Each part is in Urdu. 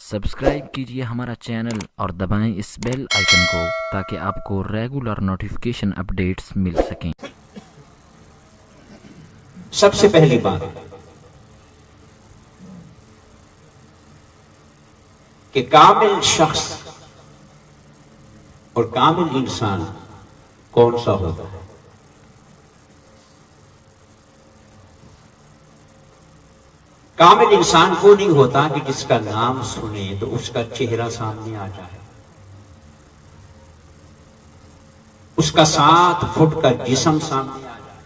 سبسکرائب کیجیے ہمارا چینل اور دبائیں اس بیل آئیکن کو تاکہ آپ کو ریگولر نوٹیفیکیشن اپڈیٹس مل سکیں۔ سب سے پہلی بات کہ کامل شخص اور کامل انسان کون سا ہوتا ہے؟ کامل انسان وہ نہیں ہوتا کہ جس کا نام سنے تو اس کا چہرہ سامنے آ جائے، اس کا 7 فٹ کا جسم سامنے آ جائے،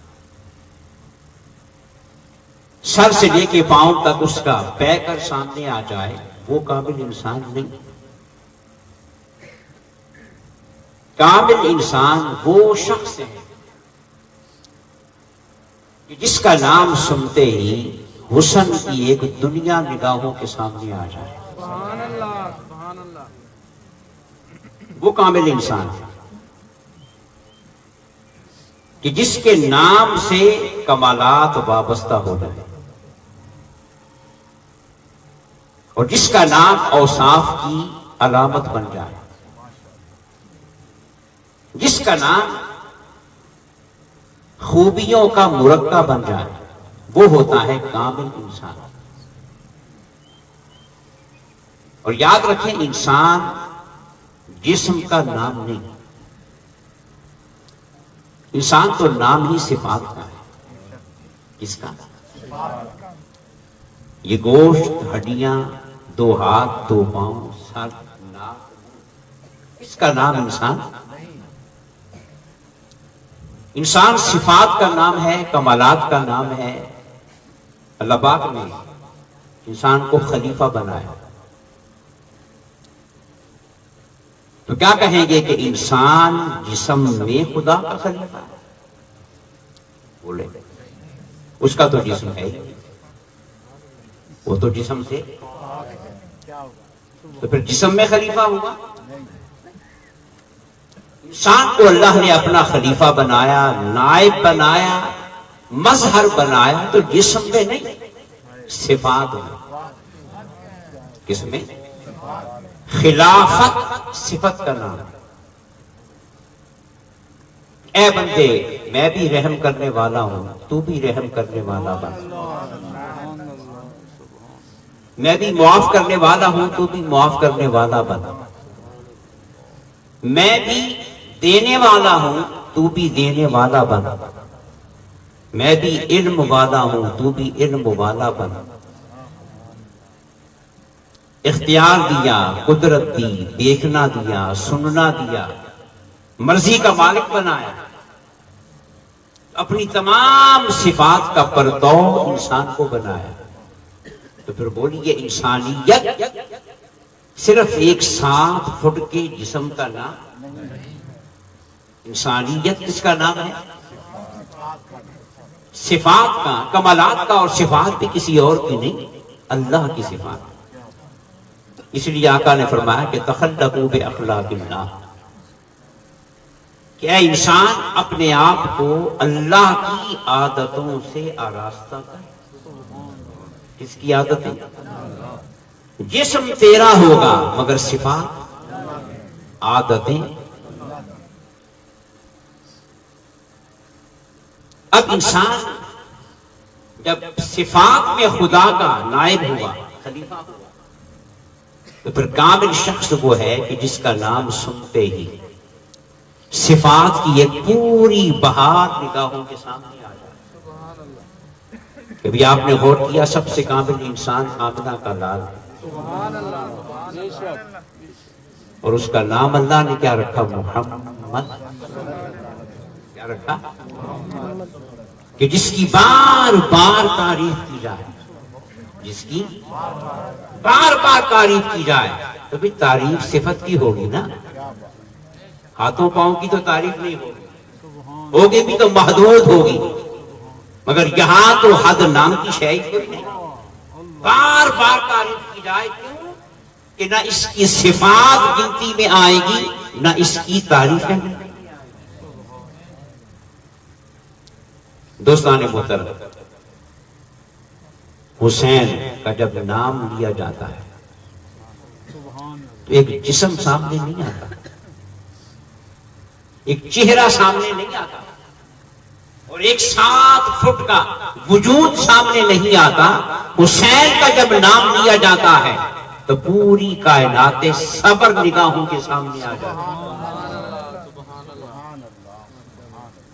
سر سے لے کے پاؤں تک اس کا پیکر سامنے آ جائے، وہ کامل انسان نہیں۔ کامل انسان وہ شخص ہے کہ جس کا نام سنتے ہی حسن کی ایک دنیا نگاہوں کے سامنے آ جائے، سبحان اللہ سبحان اللہ۔ وہ کامل انسان ہے کہ جس کے نام سے کمالات وابستہ ہو جائے اور جس کا نام اوصاف کی علامت بن جائے، جس کا نام خوبیوں کا مرکب بن جائے، وہ ہوتا ہے کامل انسان۔ اور یاد رکھیں، انسان جسم کا نام نہیں، انسان تو نام ہی صفات کا ہے۔ کس کا؟ یہ گوشت، ہڈیاں، 2 ہاتھ، 2 پاؤں، سر، ناک، اس کا نام انسان۔ انسان صفات کا نام ہے، کمالات کا نام ہے۔ اللہ پاک نے انسان کو خلیفہ بنایا، تو کیا کہیں گے کہ انسان جسم میں خدا کا خلیفہ ہے؟ بولے اس کا تو جسم ہے ہی، وہ تو جسم سے، تو پھر جسم میں خلیفہ ہوگا؟ انسان کو اللہ نے اپنا خلیفہ بنایا، نائب بنایا، مظہر بنایا، تو جسم میں نہیں، صفات میں۔ کس میں؟ خلافت صفت کا نام۔ اے بندے، میں بھی رحم کرنے والا ہوں، تو بھی رحم کرنے والا بن۔ میں بھی معاف کرنے والا ہوں، تو بھی معاف کرنے والا بن۔ میں بھی دینے والا ہوں، تو بھی دینے والا بن۔ میں بھی علم والا ہوں، تو بھی علم والا بن۔ اختیار دیا، قدرت دی، دیکھنا دیا، سننا دیا، مرضی کا مالک بنایا، اپنی تمام صفات کا پرتو انسان کو بنایا۔ تو پھر بولیے، انسانیت صرف ایک 7 فٹ کے جسم کا نام؟ انسانیت کس کا نام ہے؟ صفات کا، کمالات کا، اور صفات بھی کسی اور کی نہیں، اللہ کی صفات۔ اس لیے آقا نے فرمایا کہ تخلقوا باخلاق اللہ، کہ اے انسان اپنے آپ کو اللہ کی عادتوں سے آراستہ کر۔ کس کی عادتیں؟ جسم تیرا ہوگا مگر صفات، عادتیں۔ اب انسان جب صفات میں خدا کا نائب ہوا، خلیفہ ہوا، تو پھر کامل شخص وہ ہے کہ جس کا نام سنتے ہی صفات کی ایک پوری بہار نگاہوں کے سامنے آ جائے۔ کبھی آپ نے غور کیا، سب سے کامل انسان آمنہ کا لال ہے، اور اس کا نام اللہ نے کیا رکھا؟ محمد۔ کیا رکھا؟ کہ جس کی بار بار تعریف کی جائے، جس کی بار بار تعریف کی جائے، تو بھی تعریف صفت کی ہوگی نا، ہاتھوں پاؤں کی تو تعریف نہیں ہوگی، ہوگی بھی تو محدود ہوگی، مگر یہاں تو حد نام کی شے کوئی نہیں۔ بار بار تعریف کی جائے، کیوں؟ کہ نہ اس کی صفات گنتی میں آئے گی، نہ اس کی تعریف ہے۔ دوستان محترم، حسین کا جب نام لیا جاتا ہے تو ایک جسم سامنے نہیں آتا، ایک چہرہ سامنے نہیں آتا، اور ایک 7 فٹ کا وجود سامنے نہیں آتا۔ حسین کا جب نام لیا جاتا ہے تو پوری کائنات صبر نگاہوں کے سامنے آ جاتی ہے۔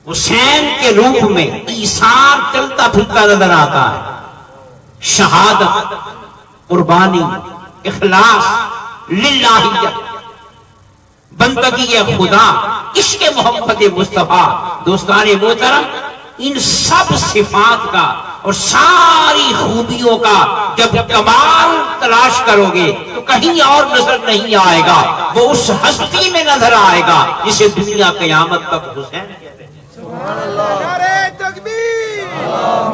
حسین کے روح میں ایثار چلتا پھرتا نظر آتا ہے، شہادت، قربانی، اخلاص، للہیت، بندگی خدا، عشق محمد مصطفیٰ۔ دوستان محترم، ان سب صفات کا اور ساری خوبیوں کا جب کمال تلاش کرو گے تو کہیں اور نظر نہیں آئے گا، وہ اس ہستی میں نظر آئے گا جسے دنیا قیامت تک حسین کہتے ہیں۔ نعرہ تکبیر،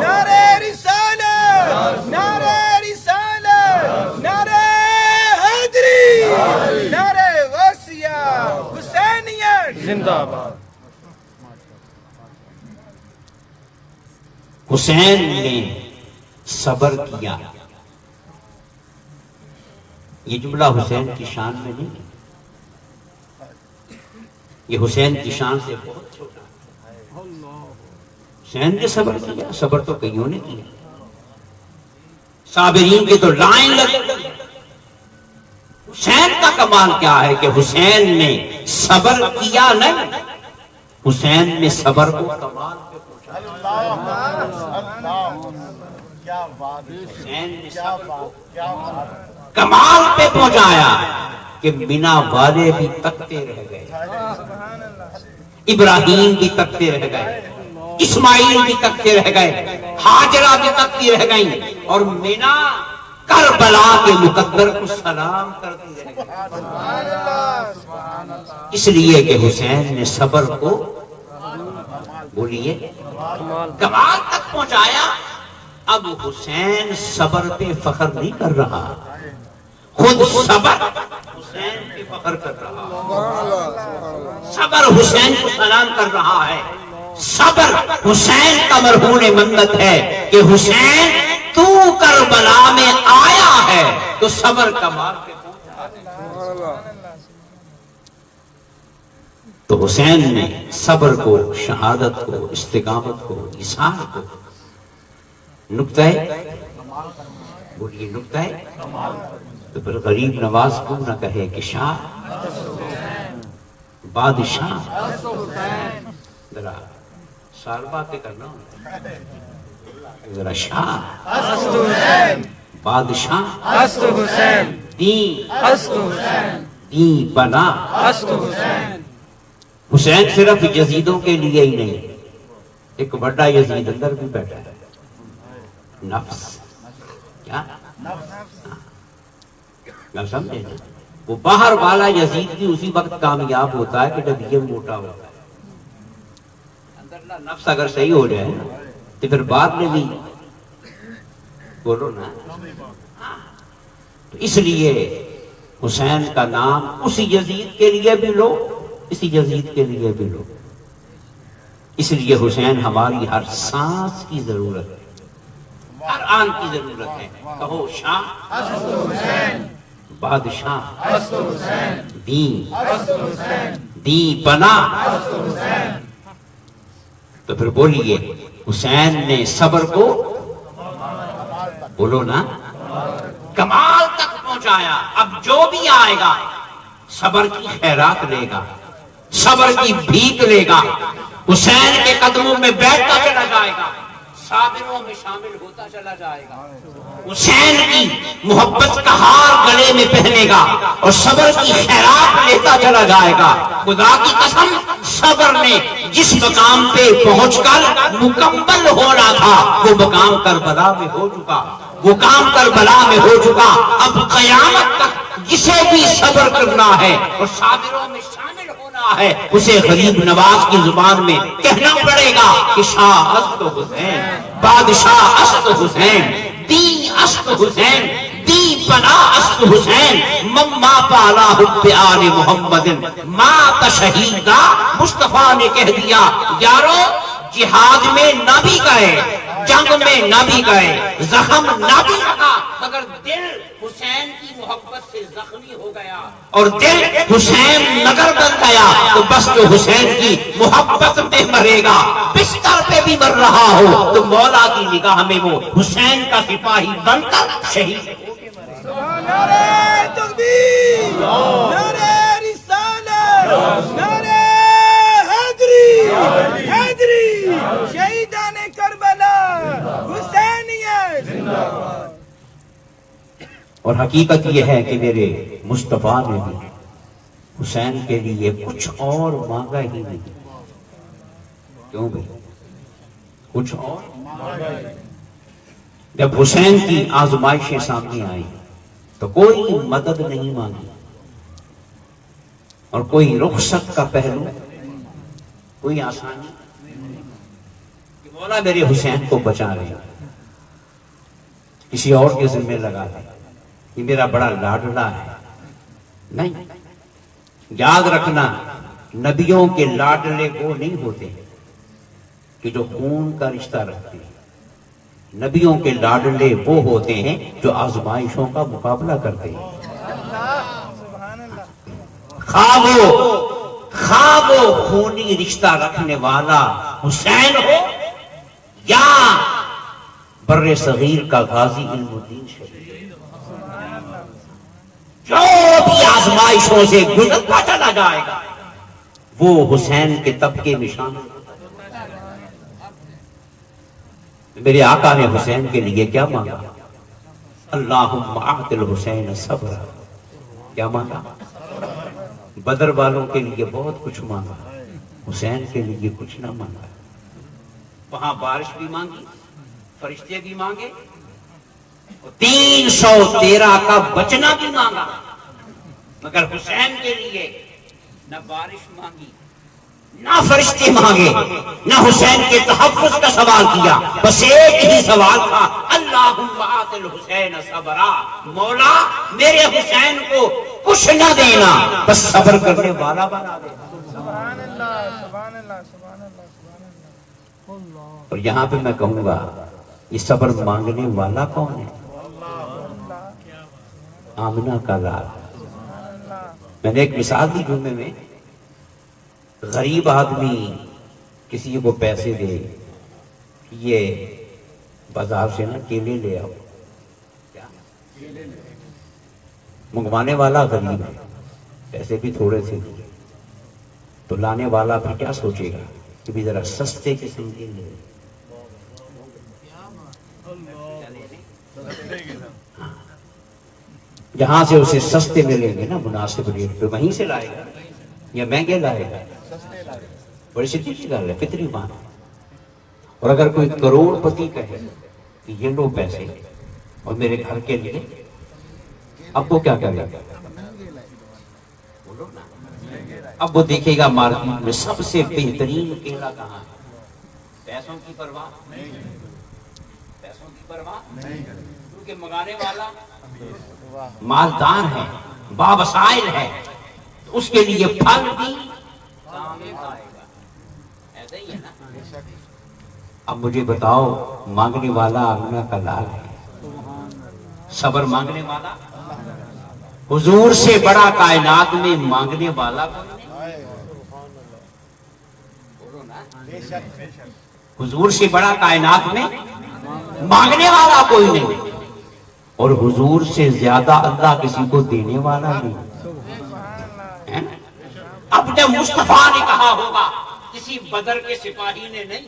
نعرہ رسالت، نعرہ رسالت، نعرہ حیدری، نعرہ غوثیہ، حسینیت زندہ باد۔ حسین نے صبر کیا، یہ جملہ حسین کی شان میں نہیں ہے، یہ حسین کی شان سے بہت چھوٹا ہے۔ حسین نے صبر کیا، صبر تو کئیوں نے کیا، صابرین کی تو لائن لگی۔ حسین کا کمال کیا ہے کہ حسین نے صبر کیا نہیں، حسین نے صبر کو کمال پہ حسین نے صبر کو کمال پہ پہنچایا کہ مینا والے بھی تکتے رہ گئے، ابراہیم بھی تکتے رہ گئے، اسماعیل بھی تکتے رہ گئے، ہاجرہ بھی تکتی رہ گئیں، اور مینا کربلا کے مقدر کو سلام کرتی رہ گئی، اس لیے کہ حسین نے صبر کو بولیے کمال تک پہنچایا۔ اب حسین صبر پہ فخر نہیں کر رہا، خود صبر حسین پہ فخر کر رہا، صبر حسین کو سلام کر رہا ہے، صبر حسین کا مرہون منت ہے کہ حسین تو کربلا میں آیا ہے تو صبر کمال پہ پہنچا۔ تو حسین نے صبر کو، شہادت کو، استقامت کو، ایثار کو، نقطہ بولیے نقطہ تو پھر غریب نواز کو نہ کہے کہ شاہ بادشاہ، ذرا سال باتیں کرنا، ذرا شاہ بادشاہ، دین بنا۔ حسین صرف یزیدوں کے لیے ہی نہیں، ایک بڑا یزید اندر بھی بیٹھا ہے، نفس، کیا سمجھے نا؟ وہ باہر والا یزید بھی اسی وقت کامیاب ہوتا ہے کہ جب یہ موٹا ہوتا ہے، اندر نفس اگر صحیح ہو جائے نا تو پھر بعد میں بھی بولو نا۔ تو اس لیے حسین کا نام اسی یزید کے لیے بھی لو، اسی یزید کے لیے بھی لو، اس لیے حسین ہماری ہر سانس کی ضرورت ہے، ہر آن کی ضرورت ہے۔ کہو شاہ بادشاہ، دین بنا۔ تو پھر بولیے حسین نے صبر کو بولو نا کمال تک پہنچایا۔ اب جو بھی آئے گا صبر کی خیرات لے گا، صبر کی بھیک لے گا، حسین کے قدموں میں بیٹھتا چلا جائے گا، صابروں میں شامل ہوتا چلا جائے گا، حسین کی محبت کا ہار گلے میں پہنے گا اور صبر کی خیرات لیتا چلا جائے گا۔ خدا کی قسم، صبر نے جس مقام پہ پہنچ کر مکمل ہونا تھا وہ مقام کربلا میں ہو چکا، وہ کام کربلا میں ہو چکا۔ اب قیامت تک جسے بھی صبر کرنا ہے اور صابروں میں شامل ہونا ہے اسے غریب نواز کی زبان میں کہنا پڑے گا کہ شاہ است حسین، بادشاہ است حسین، دی است حسین، دی پنا است حسین، مما پالا حب آل محمد مات شہیدہ۔ مصطفیٰ نے کہہ دیا یارو جہاد میں نہ بھی گئے، جنگ میں نہ بھی گئے، زخم نہ بھی لگا، مگر دل حسین کی محبت سے زخمی ہو گیا اور دل حسین نگر بن گیا تو بس جو حسین کی محبت میں مرے گا، بستر پہ بھی مر رہا ہو تو مولا کی نگاہ میں وہ حسین کا سپاہی بن کر شہید ہو کے مرے گا۔ نعرہ تکبیر، نعرہ رسالت، نعرہ حیدری، حیدری، شہیدان کربلا، حسینیت۔ اور حقیقت یہ ہے کہ میرے مصطفیٰ نے بھی حسین کے لیے کچھ اور مانگا ہی نہیں۔ کیوں بھائی؟ کچھ اور جب حسین کی آزمائشیں سامنے آئی تو کوئی مدد نہیں مانگی اور کوئی رخصت کا پہلو، کوئی آسانی کہ مولا میرے حسین کو بچا رہے ہیں، کسی اور کے ذمہ لگا دیں، یہ میرا بڑا لاڈلا ہے۔ نہیں، یاد رکھنا نبیوں کے لاڈلے وہ نہیں ہوتے کہ جو خون کا رشتہ رکھتے ہیں، نبیوں کے لاڈلے وہ ہوتے ہیں جو آزمائشوں کا مقابلہ کرتے ہیں۔ خواہ وہ خونی رشتہ رکھنے والا حسین ہو یا بر صغیر کا غازی علم الدین شریف، جو بھی آزمائشوں سے گزرتا چلا جائے گا وہ حسین کے طبقے میں شامل۔ میرے آقا نے حسین کے لیے کیا مانگا؟ اللہم اعط الحسین صبر۔ کیا مانگا؟ بدر والوں کے لیے بہت کچھ مانگا، حسین کے لیے کچھ نہ مانگا۔ وہاں بارش بھی مانگی، فرشتے بھی مانگے، 313 کا بچنا بھی مانگا، مگر حسین کے لیے نہ بارش مانگی، نہ فرشتے مانگے، نہ حسین کے تحفظ کا سوال کیا، بس ایک ہی سوال تھا، اللہم اعط الحسین صبرا، مولا میرے حسین کو کچھ نہ دینا، بس صبر کرنے والا بنا دے۔ سبحان اللہ، سبحان اللہ، سبحان اللہ، سبحان اللہ۔ اور یہاں پہ میں کہوں گا یہ صبر مانگنے والا کون ہے؟ آمنہ کا لال۔ میں نے ایک مثال دی جمعے میں، غریب آدمی کسی کو پیسے دے، یہ بازار سے نا کیلے لے آؤ، منگوانے والا غریب ہے، پیسے بھی تھوڑے سے دیے، تو لانے والا بھی کیا سوچے گا کہ بھی ذرا سستے قسم کے لے۔ جہاں سے اسے سستے ملیں گے نا مناسب ریٹ پہ وہیں سے لائے گا یا مہنگے لائے گا؟ بڑی سیدھی سی گل ہے، فطری بات ہے۔ اور اگر کوئی کروڑ پتی کہے کہ یہ لو پیسے اور میرے گھر کے لیے، اب وہ کیا کرے گا؟ اب وہ دیکھے گا مارکیٹ میں سب سے بہترین کیلا کہاں ہے، پیسوں کی پرواہ نہیں، پیسوں کی پرواہ نہیں، کیونکہ منگانے والا مالدار ہے، باوسائل ہے، تو اس کے لیے پھل بھی کام آئے گا۔ ایسا ہی ہے نا؟ اب مجھے بتاؤ، مانگنے والا آمنہ کا لال ہے، صبر مانگنے والا حضور سے بڑا کائنات میں مانگنے والا کوئی نہیں۔ حضور سے بڑا کائنات میں مانگنے والا کوئی نہیں، اور حضور سے زیادہ اللہ کسی کو دینے والا نہیں۔ اب جب مصطفیٰ نے کہا ہوگا، کسی بدر کے سپاہی نے نہیں،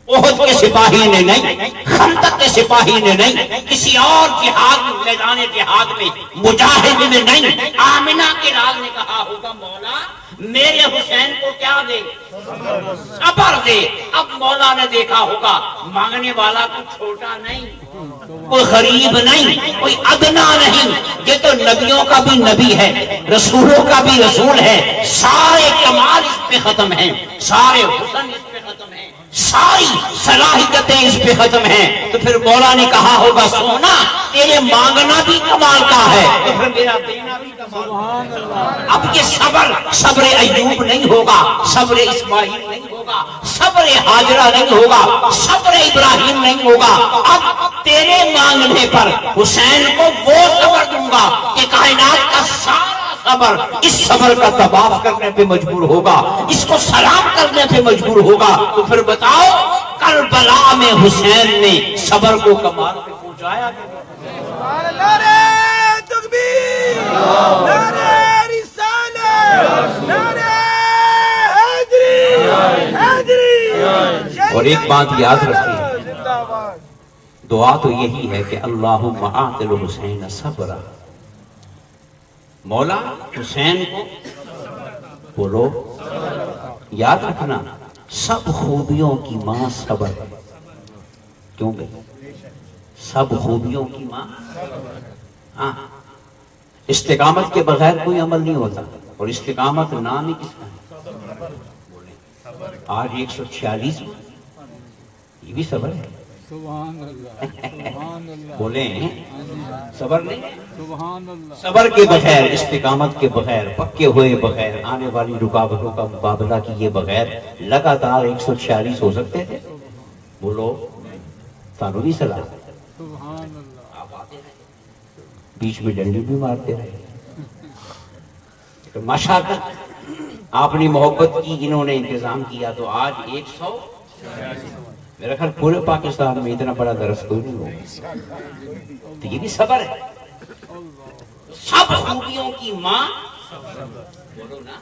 احد کے سپاہی نے نہیں، خندق کے سپاہی نے نہیں، کسی اور جہاد میدان جہاد میں مجاہد نے نہیں، آمنہ کے لال نے کہا ہوگا، مولا میرے حسین کو کیا دے؟ صبر دے۔ اب مولا نے دیکھا ہوگا مانگنے والا کوئی چھوٹا نہیں، کوئی غریب نہیں، کوئی ادنا نہیں، یہ تو نبیوں کا بھی نبی ہے، رسولوں کا بھی رسول ہے، سارے کمال اس پہ ختم ہیں، سارے حسن اس پہ ختم ہیں، ساری صلاحیتیں اس پہ ختم ہیں۔ تو پھر مولا نے کہا ہوگا، سونا تیرے مانگنا بھی کمال کا ہے تو پھر میرا دینا بھی کمال کا ہے۔ اب یہ صبر ایوب نہیں ہوگا، صبر اسماعیل نہیں ہوگا، ہوگا, صبر حاجرہ نہیں ہوگا, صبر ابراہیم نہیں ہوگا. اب تیرے مانگنے پر حسین کو وہ صبر دوں گا کہ کائنات کا سارا صبر اس صبر کا طواف کرنے پہ مجبور ہوگا, اس کو سلام کرنے پہ مجبور ہوگا. تو پھر بتاؤ کربلا میں حسین نے صبر کو کمال پہ پہنچایا. نعرہ تکبیر, نعرہ رسالت, نعرہ حیدری, حیدری. اور ایک بات یاد رکھیے, زندہ باد. دعا تو یہی ہے کہ اللہم آت الحسین صبرا, مولا حسین کو بولو. یاد رکھنا سب خوبیوں کی ماں صبر ہے. کیوں بھائی, سب خوبیوں کی ماں. ہاں, استقامت کے بغیر کوئی عمل نہیں ہوتا, اور استقامت نام ہی کس کا ہے؟ آج 146 یہ بھی صبر ہے. سبحان اللہ, سبحان اللہ, بولیں صبر نہیں. سبحان اللہ. صبر کے بغیر, استقامت کے بغیر, پکے ہوئے بغیر, آنے والی رکاوٹوں کا مقابلہ کیے بغیر لگاتار 146 ہو سکتے تھے؟ بولو تانو بھی سلام. سبحان اللہ. آپ آتے رہے, بیچ میں ڈنڈی بھی مارتے رہے. ماشاءاللہ آپ نے محبت کی, انہوں نے انتظام کیا, تو آج 100. میرا خیال پورے پاکستان میں اتنا بڑا درس کوئی نہیں ہوگا. تو یہ بھی صبر ہے. سب خوبیوں کی ماں بولو نا.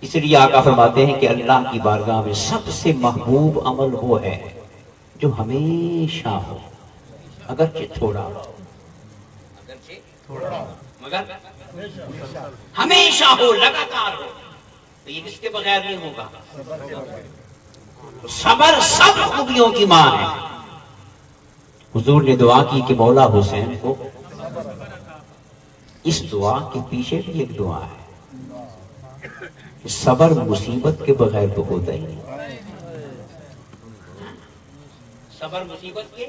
اس لیے آقا فرماتے ہیں کہ اللہ کی بارگاہ میں سب سے محبوب عمل وہ ہے جو ہمیشہ ہو, اگرچہ تھوڑا ہو, مگر ہمیشہ ہو, لگاتار ہو. تو یہ کس کے بغیر نہیں ہوگا. صبر سب خوبیوں کی ماں ہے. حضور نے دعا کی کہ مولا حسین کو. اس دعا کے پیچھے بھی ایک دعا ہے, صبر مصیبت کے بغیر تو ہوتا ہی نہیں. صبر مصیبت کے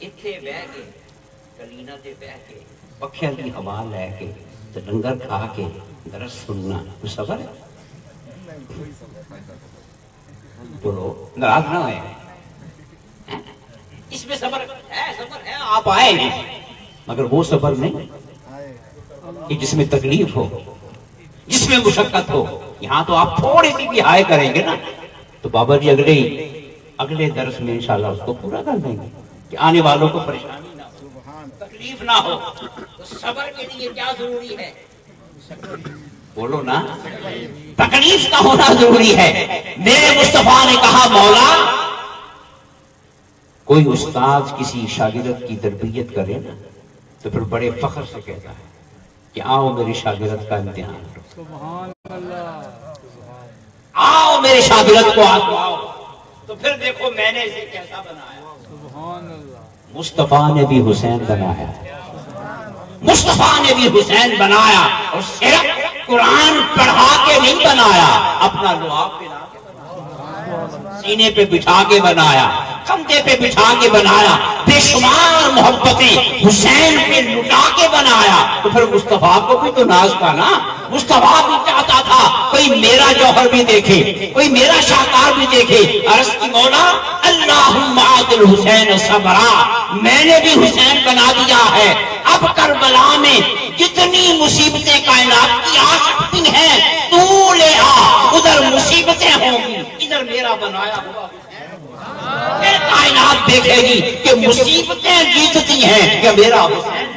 اتنے بہ کے, کلینا تے بہ کے, پکھیاں دی ہوا لے کے, لنگر کھا کے درس سننا وہ صبر ہے. بولو ناراض نہ ہوئے, اس میں صبر ہے, صبر ہے. آپ آئے ہیں مگر وہ صبر نہیں کہ جس میں تکلیف ہو, جس میں مشقت ہو. یہاں تو آپ تھوڑی سی بھی ہائے کریں گے نا تو بابا جی اگلے درس میں انشاءاللہ اس کو پورا کر دیں گے کہ آنے والوں کو پریشانی نہ ہو, تکلیف نہ ہو. تو صبر کے لیے کیا ضروری ہے؟ بولو نا, تکلیف کا ہونا ضروری ہے. میرے مصطفیٰ نے کہا مولا کوئی استاد کسی شاگرد کی تربیت کرے نا تو پھر بڑے فخر سے کہتا ہے کہ آؤ میرے شاگرد کا امتحان لو, سبحان اللہ. آؤ میرے شاگرد کو آزماؤ. تو پھر دیکھو میں نے اسے کیسا بنایا. سبحان اللہ. مصطفیٰ نے بھی حسین بنایا, مصطفیٰ نے بھی حسین بنایا, اور صرف قرآن پڑھا کے نہیں بنایا, اپنا لعاب پہنا کے بنایا, سینے پہ بٹھا کے بنایا, کندھے پہ بٹھا کے بنایا, بے شمار محبتیں حسین پہ لٹا کے بنایا. تو پھر مصطفیٰ کو بھی تو ناز کا نا. مصطفیٰ بھی چاہتا تھا کوئی میرا جوہر بھی دیکھے, کوئی میرا شاہکار بھی دیکھے. عرض کی مولا اللہم آت الحسین صبرا, میں نے بھی حسین بنا دیا ہے. اب کربلا میں جتنی مصیبتیں کائنات کی آ سکتی ہیں تو لے آ, ادھر مصیبتیں ہوں گی, ادھر میرا بنایا ہوا حسین. پھر کائنات دیکھے گی کہ مصیبتیں جیتتی ہیں کہ میرا حسین,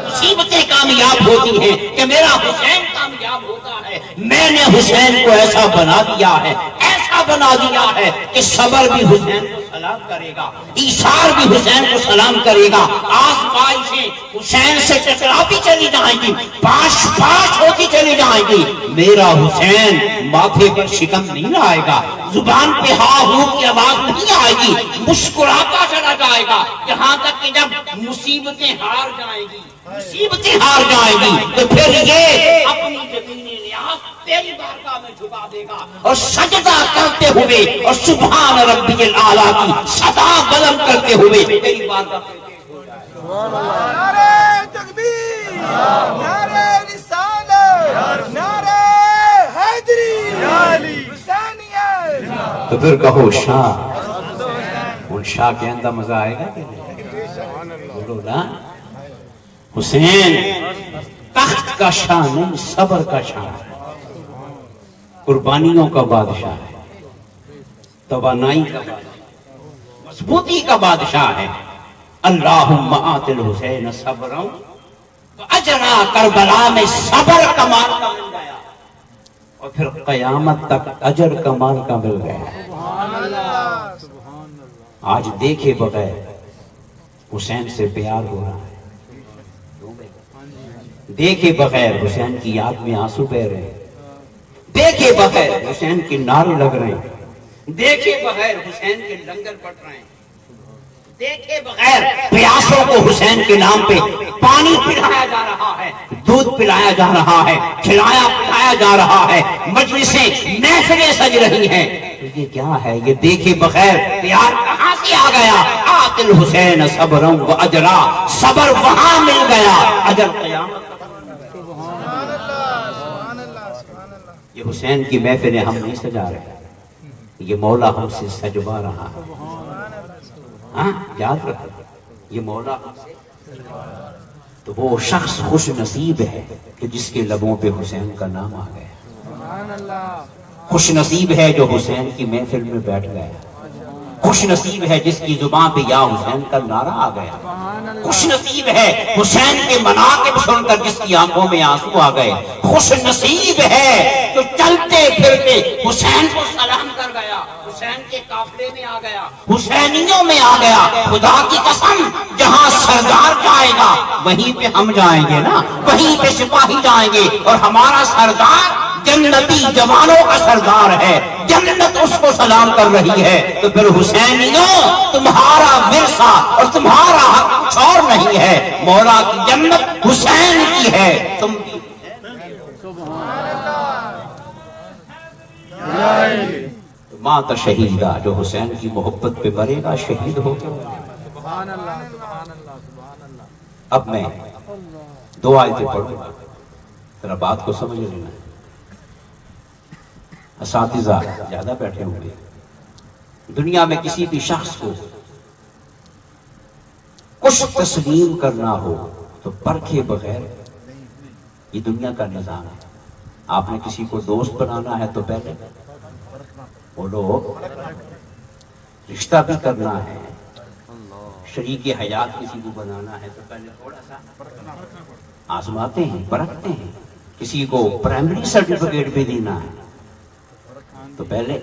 مصیبتیں کامیاب ہوتی ہیں کہ میرا حسین کامیاب ہوتا ہے. میں نے حسین کو ایسا بنا دیا ہے, ایسا بنا دیا ہے کہ صبر بھی حسین کو سلام کرے گا, ایثار بھی حسین کو سلام کرے گا. آزمائشیں حسین سے ٹکراتی چلی جائیں گی, پاش پاش ہوتی چلی جائیں گی. میرا حسین ماتھے پر شکم نہیں لائے گا, زبان پہ ہاں ہوں کی آواز نہیں آئے گی, مسکراتا چلا جائے گا یہاں تک کہ جب مصیبتیں ہار جائیں گی, مصیبتیں ہار جائیں گی تو پھر یہ اپنی زمین نیاز تیری بارگاہ میں جھکا دے گا, اور سجدہ کرتے ہوئے اور سبحان ربی الاعلیٰ کی صدا بلند کرتے ہوئے تیری بارگاہ میں پیش ہو جائے گا. نعرہ تکبیر, نعرہ رسالت, نعرہ حیدری. پھر کہو شاہ، ان شاہ کے اندر مزہ آئے گا کہ نہیں؟ بولو نا، حسین تخت کا شاہ نہیں، صبر کا شاہ ہے، قربانیوں کا بادشاہ ہے، توانائی کا بادشاہ، مضبوطی کا بادشاہ ہے۔ اللہم آت الحسین صبرا، تو اجرا کربلا میں صبر کمال کا مل گیا، اور پھر قیامت تک اجر کمال کا مل گیا۔ سبحان اللہ سبحان اللہ آج دیکھے بغیر حسین سے پیار ہو رہا ہے، دیکھے بغیر حسین کی یاد میں آنسو بہ رہے ہیں، دیکھے بغیر حسین کے نعرے لگ رہے ہیں، دیکھے بغیر حسین کے لنگر پٹ رہے ہیں، دیکھے بغیر پیاسوں کو حسین کے نام پہ پانی پلایا جا رہا ہے، دودھ پلایا جا رہا ہے، کھلایا پلایا جا رہا ہے، مجلسیں محفلیں سج رہی ہیں۔ یہ کیا ہے؟ یہ دیکھے بغیر پیار کہاں سے آ گیا؟ آت الحسین صبرا و اجرا، صبر وہاں مل گیا، اجر قیامت۔ یہ حسین کی محفلیں ہم نہیں سجا رہے، یہ مولا ہم سے سجوا رہا ہے۔ ہاں یاد رکھو، یہ مولا ہم سے، تو وہ شخص خوش نصیب ہے کہ جس کے لبوں پہ حسین کا نام آ گیا، سبحان اللہ خوش نصیب ہے جو حسین کی محفل میں بیٹھ گیا، خوش نصیب ہے جس کی زبان پہ یا حسین کا نعرہ آ گیا، خوش نصیب ہے حسین کے مناقب سن کر جس کی آنکھوں میں آنسو آ گئے، خوش نصیب ہے جو چلتے پھرتے حسین کو سلام کر گیا، حسین کے قافلے میں آ گیا، حسینیوں میں آ گیا۔ خدا کی قسم، جہاں سردار جائے گا وہیں پہ ہم جائیں گے نا، وہیں پہ سپاہی جائیں گے، اور ہمارا سردار جنتی جوانوں کا سردار ہے، جنت اس کو سلام کر رہی ہے، تو پھر حسینیوں تمہارا ورثہ اور تمہارا حق کچھ اور نہیں ہے، مولا کی جنت حسین کی ہے، تم بھی مات شہیدہ، جو حسین کی محبت پہ مرے گا شہید ہو گیا۔ سبحان اللہ سبحان اللہ سبحان اللہ۔ اب میں دو آیتیں پڑھوں گا، ذرا بات کو سمجھ لینا۔ اساتذہ زیادہ بیٹھے ہوں گے، دنیا میں کسی بھی شخص کو کچھ تسلیم کرنا ہو تو پرکھے بغیر، یہ دنیا کا نظام ہے۔ آپ نے کسی کو دوست بنانا ہے تو پہلے بولو، رشتہ بھی کرنا ہے، شریک حیات کسی کو بنانا ہے تو پہلے تھوڑا سا آزماتے ہیں، پرکھتے ہیں۔ کسی کو پرائمری سرٹیفکیٹ بھی دینا ہے تو پہلے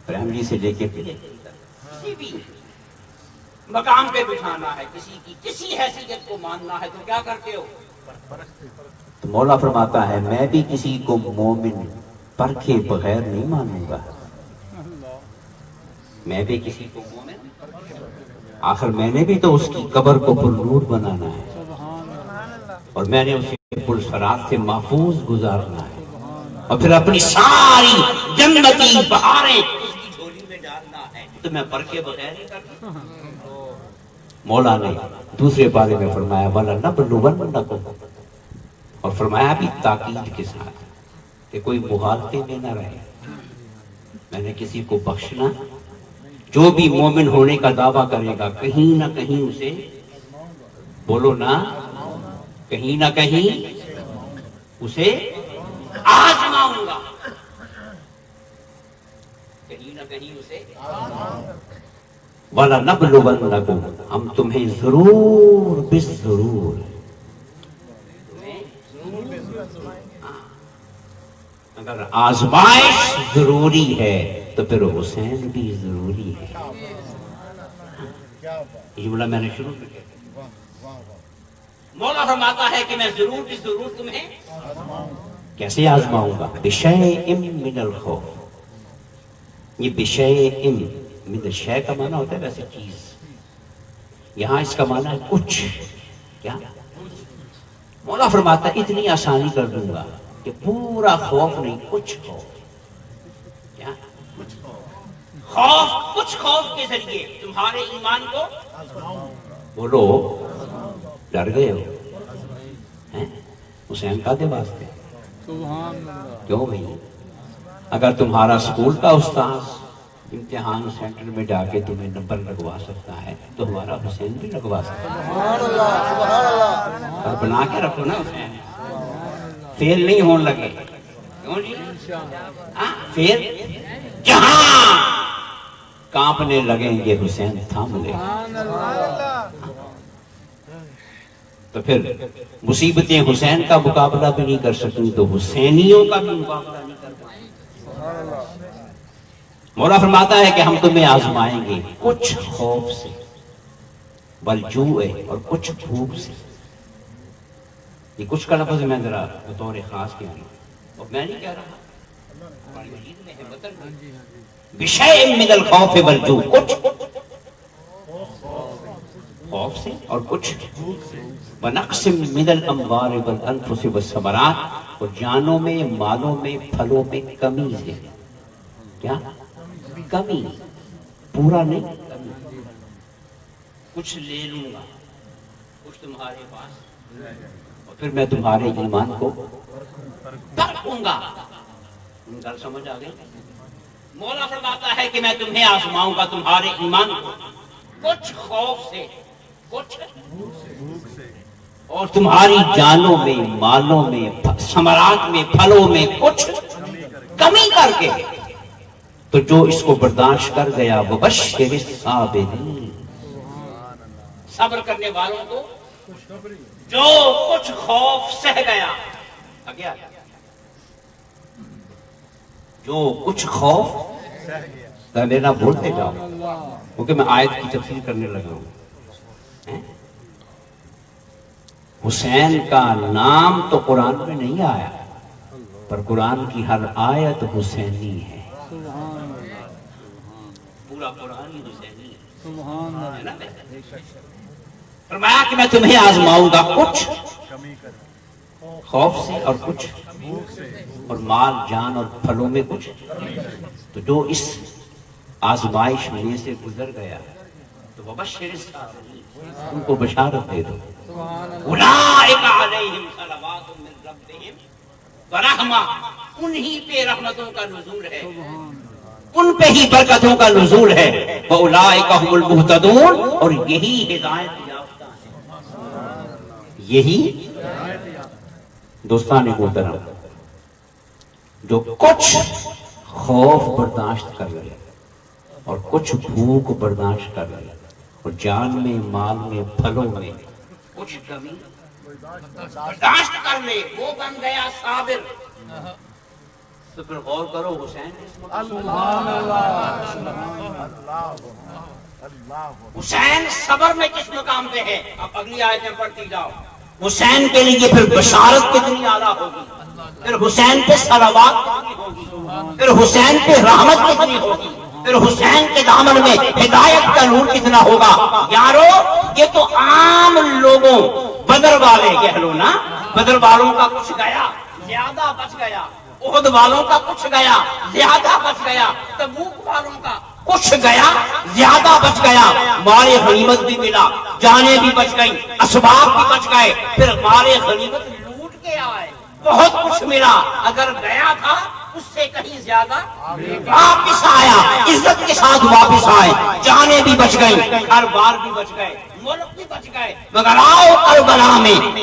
پرائمری سے لے کے کسی بھی مقام پہ بٹھانا ہے، کسی کی کسی حیثیت کو ماننا ہے تو کیا کرتے ہو؟ تو مولا فرماتا ہے میں بھی کسی کو مومن پرکھے بغیر نہیں مانوں گا، میں بھی کسی کو مومن، آخر میں نے بھی تو اس کی قبر کو پرنور بنانا ہے، اور میں نے اسے پرسرات سے محفوظ گزارنا ہے، اور پھر اپنی ساری جنتی بہاریں اس کی جھولی میں ڈالنا ہے، تو میں پرکھے بغیر ہی کرتا ہوں۔ مولا نے دوسرے بارے میں فرمایا وَلَنَبْلُوَنَّكُمْ، اور فرمایا بھی تاکید کے ساتھ کہ کوئی مغالطے میں نہ رہے، میں نے کسی کو بخشنا، جو بھی مومن ہونے کا دعویٰ کرے گا کہیں نہ کہیں اسے، بولو نا، کہیں نہ کہیں اسے آزماؤں گا، کہیں نہ کہیں اسے وَلَنَبْلُوَنَّكُمْ، ہم تمہیں ضرور بالضرور، اگر آزمائش ضروری ہے تو پھر حسین بھی ضروری ہے۔ یہ بولا میں نے شروع میں کیا، مولا فرماتا ہے کہ میں ضرور بھی ضرور تمہیں کیسے آزماؤں گا؟ بِشَيْءٍ مِّنَ الْخَوْفِ، یہ بِشَيْءٍ من الشَّيْء کا معنی ہوتا ہے ویسے چیز، یہاں اس کا معنی ہے کچھ، کیا؟ مولا فرماتا ہے اتنی آسانی کر دوں گا کہ پورا خوف نہیں، کچھ خوف، کیا؟ خوف، کچھ خوف کے ذریعے تمہارے ایمان کو، بولو ڈر گئے ہو حسین کا دے واسطے، سبحان اللہ کیوں بھئی؟ اگر تمہارا اسکول کا استاذ امتحان سینٹر میں جا کے تمہیں نمبر لگوا سکتا ہے تو ہمارا حسین بھی لگوا سکتا ہے. سبحان اللہ سبحان اللہ. اور بنا کے رکھو نا حسین, فیل نہیں ہونے لگے. کیوں جی؟ فیل جہاں کانپنے لگیں گے حسین تھام لے. تو پھر مصیبتیں حسین کا مقابلہ بھی نہیں کر سکیں تو حسینیوں کا بھی مقابلہ نہیں کر پائیں. مولا فرماتا ہے کہ ہم تمہیں آزمائیں گے کچھ خوف سے, والجوع اور کچھ بھوک سے. یہ کچھ کا لفظ میں ذرا بطور خاص کہہ رہا ہوں, اور میں نہیں کہہ رہا, قرآن مجید میں ہے مطلب بشیء من الخوف والجوع, کچھ خوف سے اور کچھ ونقص من الاموال والانفس والثمرات, اور جانوں میں, مالوں میں, پھلوں میں کمی سے. کیا کمی؟ پورا نہیں, کچھ لے لوں گا, کچھ تمہارے پاس, اور پھر میں تمہارے ایمان کو پرکھوں گا. گل سمجھ آ گئی؟ مولا فرماتا ہے کہ میں تمہیں آزماؤں گا تمہارے ایمان کو کچھ خوف سے, کچھ اور تمہاری جانوں میں, مالوں میں, ثمرات میں, پھلوں میں کچھ کمی کر کے. تو جو اس کو برداشت کر گیا وبشر الصابرین, صبر کرنے والوں کو, جو کچھ خوف سہ گیا, جو کچھ خوف لینا بھولتے جاؤ, کیونکہ میں آیت کی تفسیر کرنے لگا ہوں. حسین کا نام تو قرآن میں نہیں آیا, پر قرآن کی ہر آیت حسینی ہے. پورا قرآن ہی حسینی ہے. فرمایا کہ میں تمہیں آزماؤں گا کچھ خوف سے اور کچھ, اور مال, جان اور پھلوں میں کچھ. تو جو اس آزمائش میں سے گزر گیا تو وبشر الصابرین, ان کو بشارت دے دو. اولئک علیہم صلوات من ربہم ورحمہ, انہی پہ رحمتوں کا نزول ہے, ان پہ ہی برکتوں کا نزول ہے. وَأُولَٰئِكَ هُمُ الْمُهْتَدُونَ, اور یہی ہدایت یافتہ ہیں. یہی دوستان محترم جو کچھ خوف برداشت کر لے اور کچھ بھوک برداشت کر لے, اور جان میں, مال میں, پھلوں میں کچھ کمی برداشت کر لے, وہ بن گیا صابر. تو پھر غور کرو حسین حسین صبر میں کس مقام پہ ہے. اب اگلی آیتیں پڑھتی جاؤ. حسین کے لیے پھر بشارت کتنی اعلیٰ ہوگی, پھر حسین پہ صلوات کتنی ہوگی, پھر حسین پہ رحمت کتنی ہوگی, پھر حسین کے دامن میں ہدایت کا نور کتنا ہوگا. یارو یہ تو عام لوگوں, بدر والے کہہ لو نا, بدر والوں کا کچھ گیا زیادہ بچ گیا, احد والوں کا کچھ گیا زیادہ بچ گیا, تبوک والوں کا کچھ گیا زیادہ بچ گیا, مال غنیمت بھی ملا, جانیں بھی بچ گئی, اسباب بھی بچ گئے, پھر مال غنیمت لوٹ کے آئے, بہت کچھ ملا. اگر گیا تھا اس سے کہیں زیادہ واپس آیا, عزت کے ساتھ واپس آئے, جانیں بھی بچ گئی, گھر بار بھی بچ گئے, ملک بھی بچ گئے. مگر آؤ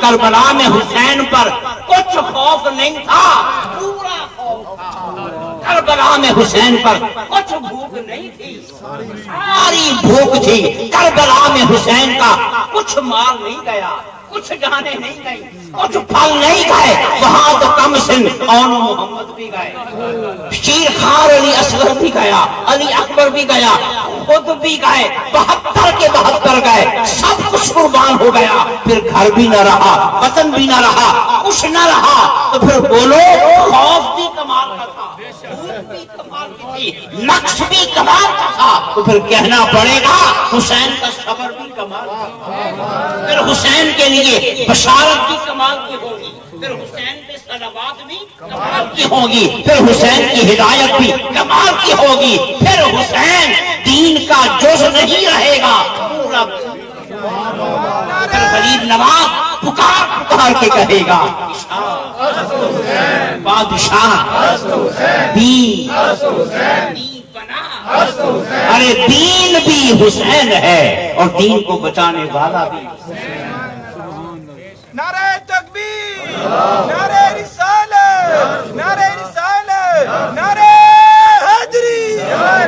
کربلا میں حسین پر کچھ خوف نہیں تھا, پورا خوف تھا. کربلا میں حسین پر کچھ بھوک نہیں تھی, ساری بھوک تھی. کربلا میں حسین کا کچھ مال نہیں گیا, کچھ جانے نہیں گئی, کچھ پھل نہیں گئے, وہاں تو کم سن اون محمد بھی گئے, شیر خار علی اصغر بھی گیا, علی اکبر بھی گیا, خود بھی گئے, 72 کے 72 گئے, سب کچھ قربان ہو گیا. پھر گھر بھی نہ رہا, وطن بھی نہ رہا, کچھ نہ رہا. تو پھر بولو خوف بھی کمال کا تھا, بھوک بھی کمال کی تھی, نقش بھی کمال کا تھا. تو پھر کہنا پڑے گا حسین کا صبر بھی کمال کا تھا. پھر حسین کے لیے بشارت بھی کمال کی ہوگی, پھر حسین پہ صلوات بھی کمال کی ہوگی, پھر حسین کی ہدایت بھی کمال کی ہوگی. پھر حسین دین کا جز نہیں رہے گا پورا. پھر غریب نواز پکار کے کہے گا بادشاہ دین بنا ارے دین بھی حسین ہے اور دین کو بچانے والا بھی. نعرہ تکبیر، نعرہ رسالت، نعرہ رسالت، نعرہ حیدری،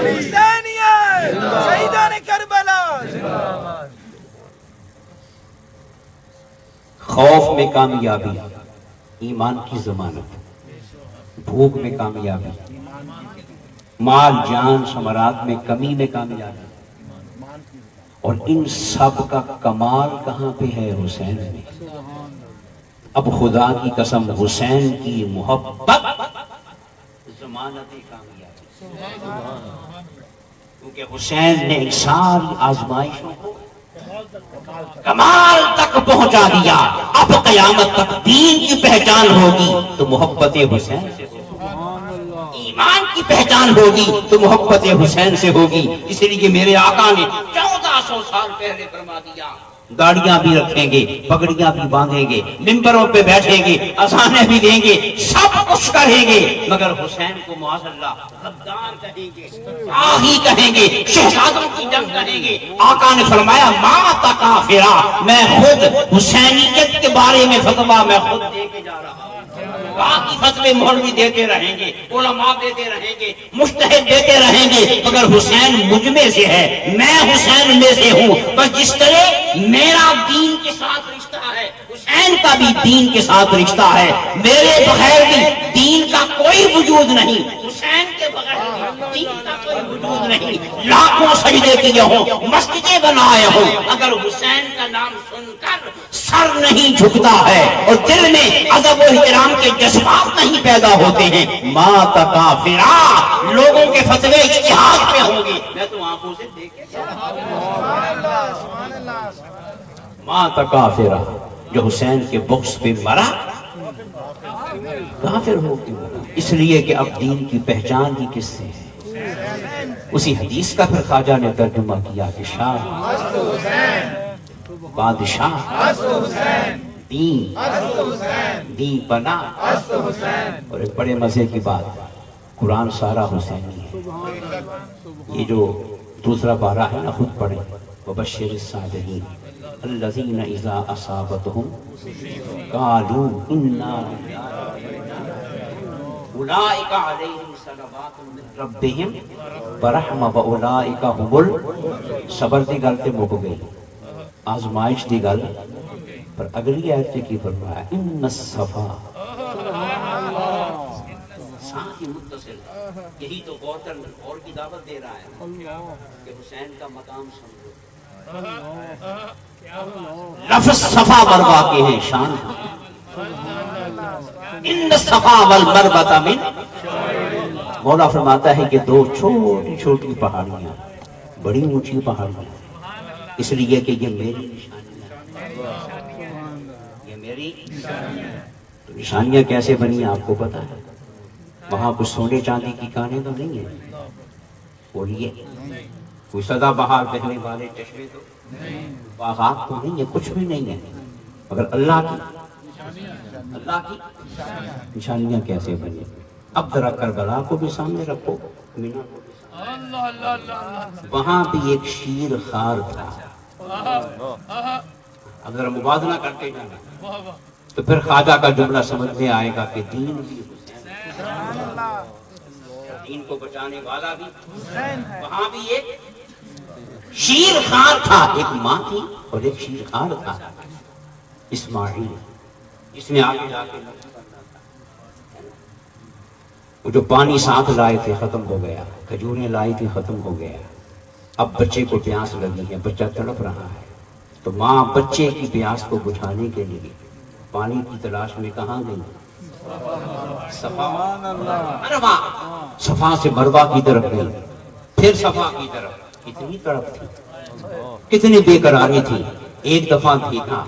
حسینیت، شہیدان کربلا. خوف میں کامیابی ایمان کی ضمانت، بھوک میں کامیابی، مال جان ثمرات میں کمی میں کامیابی، اور ان سب کا کمال کہاں پہ ہے؟ حسین میں. اب خدا کی قسم حسین کی محبت ضمانت کامیابی، کیونکہ حسین نے ساری آزمائشوں کو کمال تک پہنچا دیا. اب قیامت تک دین کی پہچان ہوگی تو محبت حسین سے ہوگی، ایمان کی پہچان ہوگی تو محبت حسین سے ہوگی. اس لیے میرے آقا نے 1400 سال پہلے فرما دیا، گاڑیاں بھی رکھیں گے، پگڑیاں بھی باندھیں گے، ممبروں پہ بیٹھیں گے، اذانیں بھی دیں گے، سب کچھ کریں گے، مگر حسین کو معاذ اللہ غدار کہیں گے، آہی کہیں گے، شہزادوں کی جنگ کہیں گے. آقا نے فرمایا ما تکافرا، میں خود حسینیت کے بارے میں فتویٰ میں خود دے کے جا رہا ہوں. باقی فتوے مولوی دیتے رہیں گے، علماء دیتے رہیں گے، مجتہد دیتے رہیں گے، مگر حسین مجھ میں سے ہے، میں حسین میں سے ہوں. بس جس طرح میرا دین کے ساتھ رشتہ ہے، حسین کا بھی دین کے ساتھ رشتہ ہے. میرے بغیر بھی دین کا کوئی وجود نہیں، حسین کے بغیر بھی دین کا کوئی وجود نہیں. لاکھوں سجدے کیے ہوں، مسجدیں بنائے ہوں، اگر حسین کا نام سن کر سر نہیں جھکتا ہے اور دل میں ادب و احترام کے جذبات نہیں پیدا ہوتے ہیں، ما تکافرا، لوگوں کے فتوے اجتہاد پہ ہوں گے. میں تو آنکھوں سے دیکھے ما تکافرا، جو حسین کے بغض پہ مرا کافر ہو کے مرا. اس لیے کہ اب دین کی پہچان ہی کس سے ہے؟ اسی حدیث کا پھر خواجہ نے ترجمہ کیا کہ شاہ بادشاہ دین دین بنا. اور ایک بڑے مزے کی بات، قرآن سارا حسینی ہے. یہ جو دوسرا پارہ ہے نا، خود پڑھیں، وبشر الصابرین الذین اذا اصابتهم قالوا انا اولئک علیہم صلوات من ربہم ورحمہ واولئک هم صبر دی گل تے مک گئی، آزمائش دی گل پر اگلی آیت کی فرمایا ان الصفا، ساتھ ہی متصل. یہی تو غور کی دعوت دے رہا ہے کہ حسین کا مقام سمجھو. لفظ صفا مروا کے ہیں شان، ان الصفا والمروہ من. مولا فرماتا ہے کہ دو چھوٹی چھوٹی پہاڑیاں، بڑی اونچی پہاڑیاں، اس لیے کہ یہ میری نشانیاں، یہ میری تو نشانیاں کیسے بنی آپ کو پتا ہے؟ وہاں کچھ سونے چاندی کی کانیں تو نہیں ہیں، بولیے کوئی سدا بہار بہنے والے چشمے تو باغات تو نہیں ہے، کچھ بھی نہیں ہے، مگر اللہ کی نشانیاں کیسے بنی. اب ذرا کربلا کو بھی سامنے رکھو، مینا کو بھی سامنے. وہاں بھی ایک شیر خار تھا. اب ذرا موازنہ کرتے جانا تو پھر خواجہ کا جملہ سمجھ میں آئے گا کہ دین بھی دین کو بچانے والا بھی. وہاں بھی ایک شیر خار تھا، ایک ماں تھی اور ایک شیر خار تھا اسماعیل، جس نے آگے جا کے وہ جو پانی ساتھ لائے تھے ختم ہو گیا، کھجوریں لائی تھی ختم ہو گیا. اب بچے کو پیاس لگی ہے، بچہ تڑپ رہا ہے، تو ماں بچے کی پیاس کو بجھانے کے لیے پانی کی تلاش میں کہاں گئی؟ صفا، صفا سے مروہ کی طرف گئی، پھر صفا کی طرف. کتنی تڑپ تھی، کتنی بے قراری تھی. ایک دفعہ دیکھا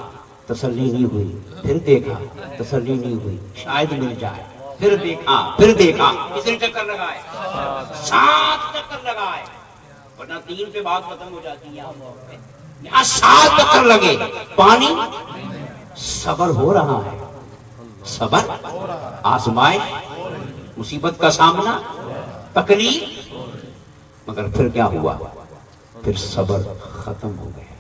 تسلی نہیں ہوئی، پھر دیکھا تسلی نہیں ہوئی، شاید مل جائے، پھر دیکھا پھر دیکھا. کتنے چکر لگائے؟ 7 چکر لگائے، ورنہ 3 پہ بات ختم ہو جاتی ہے. یہاں 7 چکر لگے. پانی صبر ہو رہا ہے، صبر، آزمائش، مصیبت کا سامنا، تکلیف. مگر پھر کیا ہوا؟ پھر صبر ختم ہو گیا.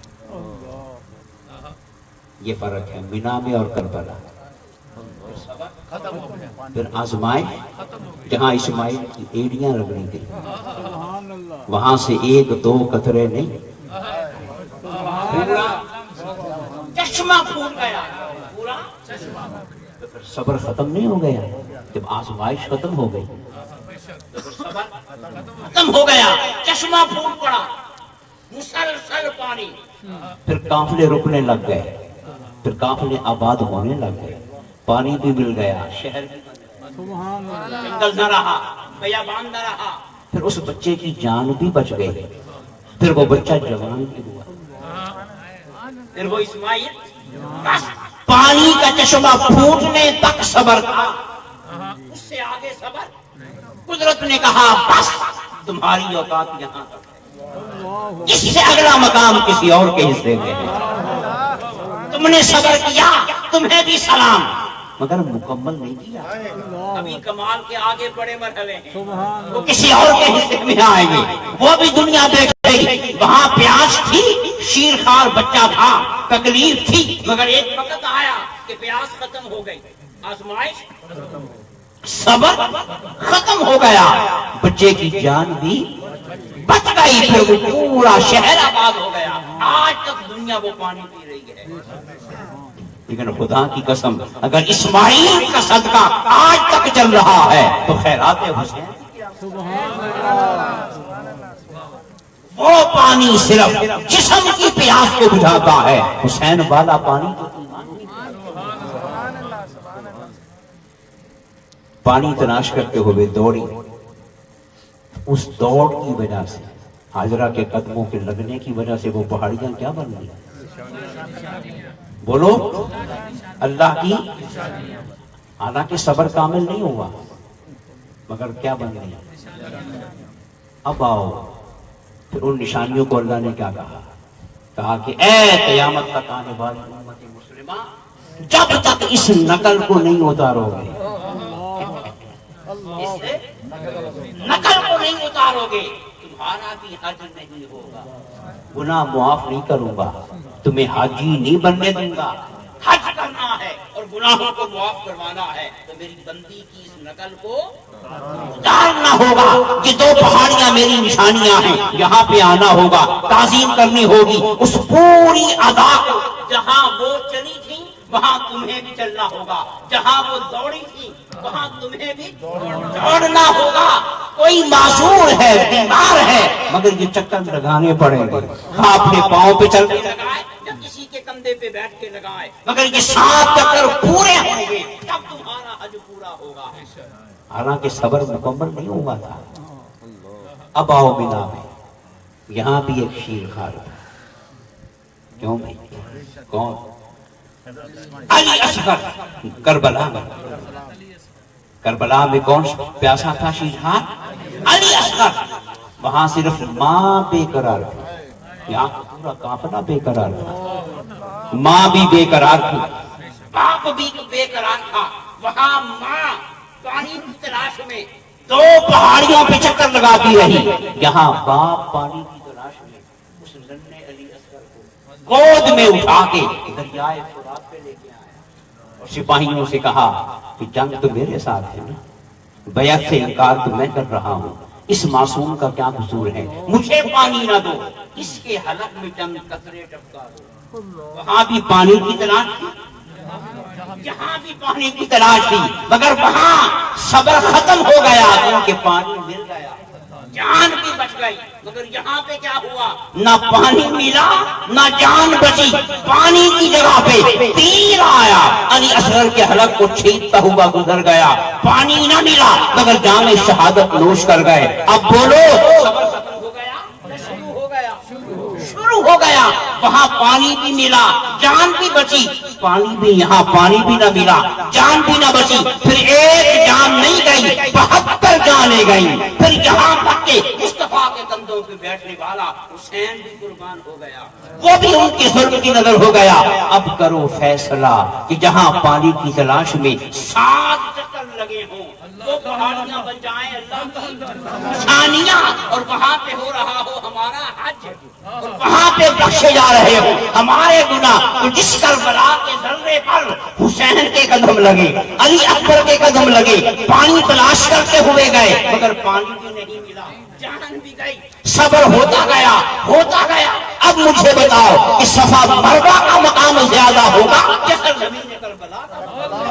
یہ فرق ہے مینا میں اور کربلا. پھر آزمائش جہاں اسماعیل کی ایڑیاں رگڑی گئی وہاں سے ایک دو قطرے نہیں پورا چشمہ پھوٹ گیا. پورا تو پھر صبر ختم نہیں ہو گیا. جب آزمائش ختم ہو گئی تو پھر صبر ختم ہو گیا. چشمہ پھوٹ پڑا مسلسل پانی. پھر قافلے رکنے لگ گئے. پھر قافلے آباد ہونے لگ گئے. پانی بھی مل گیا. شہر جنگل نہ رہا. بیابان نہ رہا. پھر اس بچے کی جان بھی بچ گئی. پھر وہ بچہ جوان بھی ہوا. پھر وہ اسماعیل بس پانی کا چشمہ پھوٹنے تک صبر تھا. اس سے آگے صبر. قدرت نے کہا بس تمہاری اوقات یہاں تک. اس سے اگلا مقام کسی اور کے حصے میں ہے. تم نے صبر کیا تمہیں بھی سلام. مگر مکمل نہیں کیا. ابھی کمال کے آگے بڑے مرحلے ہیں. وہ کسی اور کے حصے میں آئیں گے. وہ بھی دنیا دیکھے گی. وہاں پیاس تھی شیرخوار بچہ تھا. تکلیف تھی مگر ایک وقت آیا کہ پیاس ختم ہو گئی. آزمائش صبر ختم ہو گیا. بچے کی جان بھی بچ گئی. پھر وہ پورا شہر آباد ہو گیا. آج تک دنیا وہ پانی پی رہی ہے. لیکن خدا کی قسم اگر اسماعیل کا صدقہ آج تک چل رہا ہے تو خیرات حسین وہ پانی صرف جسم کی پیاس کو بجھاتا ہے. حسین والا پانی پانی تلاش کرتے ہوئے دوڑی. اس دوڑ کی وجہ سے حاجرہ کے قدموں کے لگنے کی وجہ سے وہ پہاڑیاں کیا بن گئی؟ بولو اللہ کی. حالانکہ صبر کامل نہیں ہوا مگر کیا بن گئی؟ اب آؤ پھر ان نشانیوں کو اللہ نے کیا کہا کہ اے قیامت تک آنے والی امت مسلمہ جب تک اس نقل کو نہیں اتارو گے نقل کو نہیں اتارو گے تمہارا بھی حج نہیں ہوگا. گناہ معاف نہیں کروں گا. تمہیں حاجی نہیں بننے دوں گا. حج کرنا ہے اور گناہوں کو معاف کروانا ہے تو میری بندی کی اس نقل کو اتارنا ہوگا. یہ دو پہاڑیاں میری نشانیاں ہیں. یہاں پہ آنا ہوگا. تعظیم کرنی ہوگی اس پوری ادا کو. جہاں وہ چلی تھی وہاں تمہیں بھی چلنا ہوگا. جہاں وہ دوڑی تھی وہاں تمہیں بھی دوڑنا ہوگا. کوئی معذور ہے بیمار ہے مگر یہ چکر لگانے پڑیں گے. اپنے پاؤں پہ چل کے لگائے یا کسی کے کندھے پہ بیٹھ کے لگائے مگر یہ 7 چکر پورے ہوں گے تب تمہارا حج پورا ہوگا. حالانکہ صبر مکمل نہیں ہوا تھا. اب آؤ مینا میں. یہاں بھی ایک شیرخوار تھا. کیوں بھائی؟ کون؟ علی اصغر. کربلا میں. کربلا میں کون پیاسا تھا شیرخوار؟ علی اصغر. وہاں صرف ماں بے قرار تھی. یہاں پورا قافلہ بے قرار تھا. ماں بھی بے قرار تھی. باپ بھی بے قرار تھا. وہاں ماں پانی کی تلاش میں 2 پہاڑیوں پہ چکر لگاتی رہی. یہاں باپ پانی کی تلاش میں اس ننھے علی اصغر کو گود میں اٹھا کے دریائے فرات پہ لے کے آیا اور سپاہیوں سے کہا کہ جنگ تو میرے ساتھ ہے نا. بیعت سے انکار تو میں کر رہا ہوں. اس معصوم کا کیا قصور ہے؟ مجھے پانی نہ دو. اس کے حلق میں چند قطرے ٹپکا دو. وہاں بھی پانی کی تلاش تھی. یہاں بھی پانی کی تلاش تھی مگر وہاں صبر ختم ہو گیا کیونکہ پانی مل گیا. جان بھی بچ گئی مگر یہاں پہ کیا ہوا؟ نہ پانی ملا نہ جان بچی. پانی کی جگہ پہ تیر آیا. علی اصغر کے حلق کو چھیدتا ہوا گزر گیا. پانی نہ ملا مگر جان شہادت نوش کر گئے. اب بولو صبر ختم ہو گیا شروع ہو گیا؟ شروع ہو گیا. وہاں پانی بھی ملا جان بھی بچی. پانی بھی یہاں پانی بھی نہ ملا جان بھی نہ بچی. پھر ایک جان نہیں گئی 72 جانیں گئی. پھر یہاں تک کہ مصطفیٰ کے کندھوں پہ بیٹھنے والا حسین بھی قربان ہو گیا. وہ بھی ان کے ظلم کی نظر ہو گیا. اب کرو فیصلہ کہ جہاں پانی کی تلاش میں 7 چکر لگے ہوں، وہ پہاڑیاں بن جائیں اللہ کی نشانیاں، اور وہاں پہ ہو رہا ہو ہمارا حج، اور وہاں پہ بخشے جا رہے ہو ہمارے گناہ، تو جس کربلا کے ذرے پر حسین کے قدم لگے، علی اکبر کے قدم لگے، پانی تلاش کرتے ہوئے گئے مگر پانی بھی نہیں ملا، جان بھی گئی، صبر ہوتا گیا ہوتا گیا۔ اب مجھے بتاؤ کہ صفا مروہ کا مقام زیادہ ہوگا یا سرزمین کربلا کا؟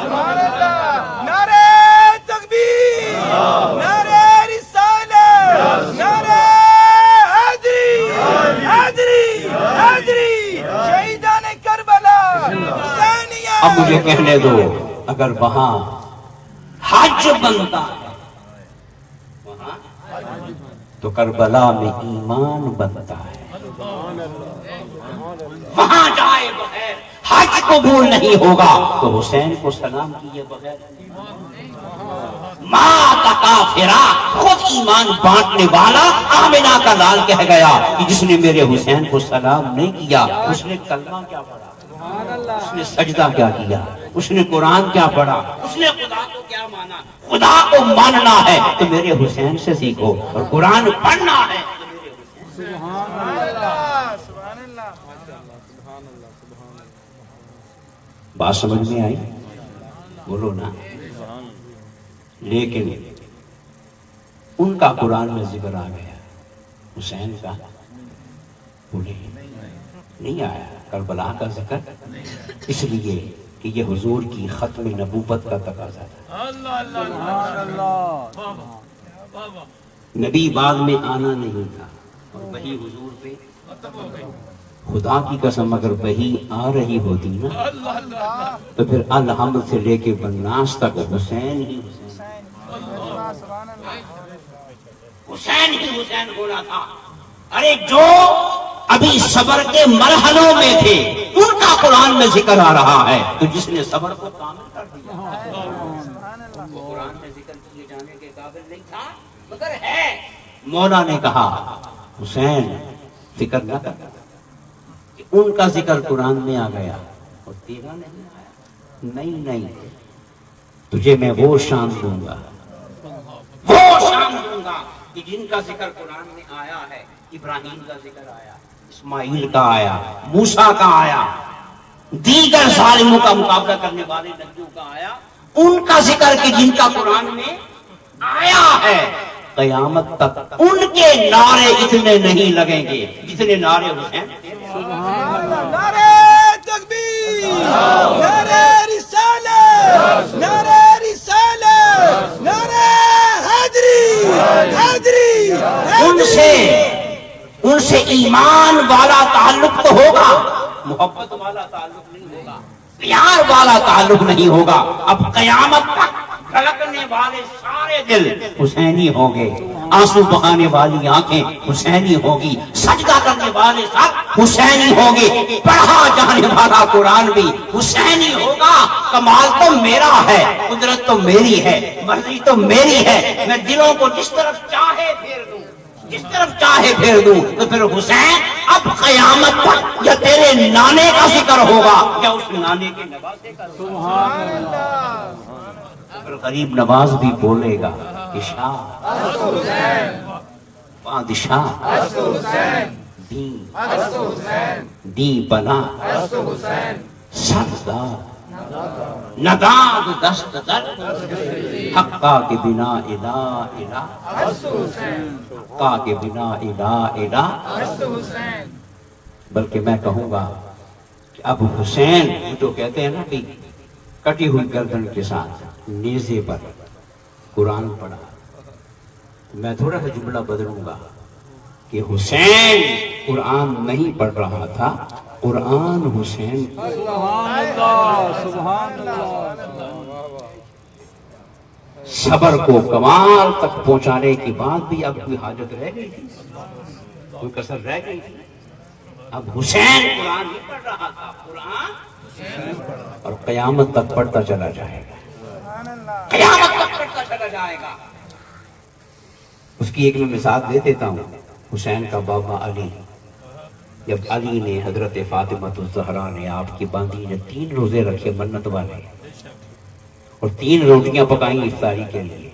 سبحان اللہ، نعرہ تکبیر، نعرہ رسالت، نعرہ حیدری، حیدری، حیدری، شہیدان کربلا، حسینیہ۔ اب مجھے کہنے دو، اگر وہاں حج بنتا ہے وہاں تو کربلا میں ایمان بنتا ہے، وہاں جائے بغیر حج قبول نہیں ہوگا تو حسین کو سلام کیے بغیر ماں کا کافرہ، خود ایمان بانٹنے والا آمنہ کا لال کہہ گیا کہ جس نے میرے حسین کو سلام نہیں کیا اس نے کلمہ کیا پڑھا، اس نے سجدہ کیا کیا، اس نے قرآن کیا پڑھا، اس نے خدا کو کیا مانا۔ خدا کو ماننا ہے تو میرے حسین سے سیکھو، اور قرآن پڑھنا ہے تو میرے حسین سے۔ سبحان اللہ، سبحان اللہ۔ بات سمجھ میں آئی؟ بولو نا۔ لیکن ان کا قرآن میں ذکر آ گیا، حسین کا بولے نہیں آیا، کربلا کا ذکر اس لیے کہ یہ حضور کی ختم نبوت کا تقاضا تھا۔ نبی بعد میں آنا نہیں تھا، اور وہی حضور پہ خدا کی قسم اگر وہی آ رہی ہوتی نا تو پھر الحمد سے لے کے بناس تک حسین ہی حسین ہی حسین ہونا تھا۔ ارے جو ابھی صبر کے مرحلوں میں تھے ان کا قرآن میں ذکر آ رہا ہے، تو جس نے صبر کو کامل کر دیا وہ قرآن میں ذکر کیے جانے کے قابل نہیں تھا مگر ہے۔ مولا نے کہا حسین فکر نہ کر، ان کا ذکر قرآن میں آ گیا اور تیرا نہیں آیا، نہیں تجھے میں وہ شان دوں گا، وہ شان دوں گا کہ جن کا ذکر قرآن میں آیا ہے، ابراہیم کا ذکر آیا، اسماعیل کا آیا، موسیٰ کا آیا، دیگر ظالموں کا مقابلہ کرنے والے نبیوں کا آیا، ان کا ذکر کہ جن کا قرآن میں آیا ہے، قیامت تک ان کے نعرے اتنے نہیں لگیں گے جتنے نعرے حسین کے۔ نعرہ تکبیر، نعرہ رسالت، نعرہ رسالت، نعرہ حیدری، حیدری، ان سے ایمان والا تعلق تو ہوگا، محبت والا تعلق نہیں ہوگا، پیار والا تعلق نہیں ہوگا۔ اب قیامت تک دھڑکنے والے سارے دل حسینی ہوں گے، آنسو بہانے والی آنکھیں حسینی ہوگی، سجدہ کرنے والے سب حسینی ہوں گے، پڑھا جانے والا قرآن بھی حسینی ہوگا۔ کمال تو میرا ہے، قدرت تو میری ہے، مرضی تو میری ہے، میں دلوں کو جس طرف چاہے پھیر دوں، جس طرف چاہے پھیر دوں۔ تو پھر حسین اب قیامت تک یا تیرے نانے کا ذکر ہوگا یا اس نانے کے نواسے کا ذکر ہوگا۔ پھر غریب نواز بھی بولے گا کہ شاہ بادشاہ دی بنا سردار نداد دست در حقا کے بنا الہ الہ، حقا کے بنا الہ الہ۔ بلکہ میں کہوں گا کہ اب حسین جو کہتے ہیں نا کہ کٹی ہوئی گردن کے ساتھ نیزے پر قرآن پڑھا، میں تھوڑا سا جملہ بدلوں گا کہ حسین قرآن نہیں پڑھ رہا تھا، قرآن حسین صبر کو کمال تک پہنچانے کے بعد بھی اب کوئی حاجت رہ گئی تھی، کوئی کسر رہ گئی تھی؟ اب حسین قرآن نہیں پڑھ رہا تھا، قرآن اور قیامت تک پڑھتا چلا جائے گا، قیامت تک پڑھتا چلا جائے گا۔ اس کی ایک میں مثال دے دیتا ہوں۔ حسین کا بابا علی، جب علی نے حضرت فاطمہ الزہرا نے آپ کی باندھی نے 3 روزے رکھے منت والے، اور 3 روٹیاں پکائیں افطاری کے لیے،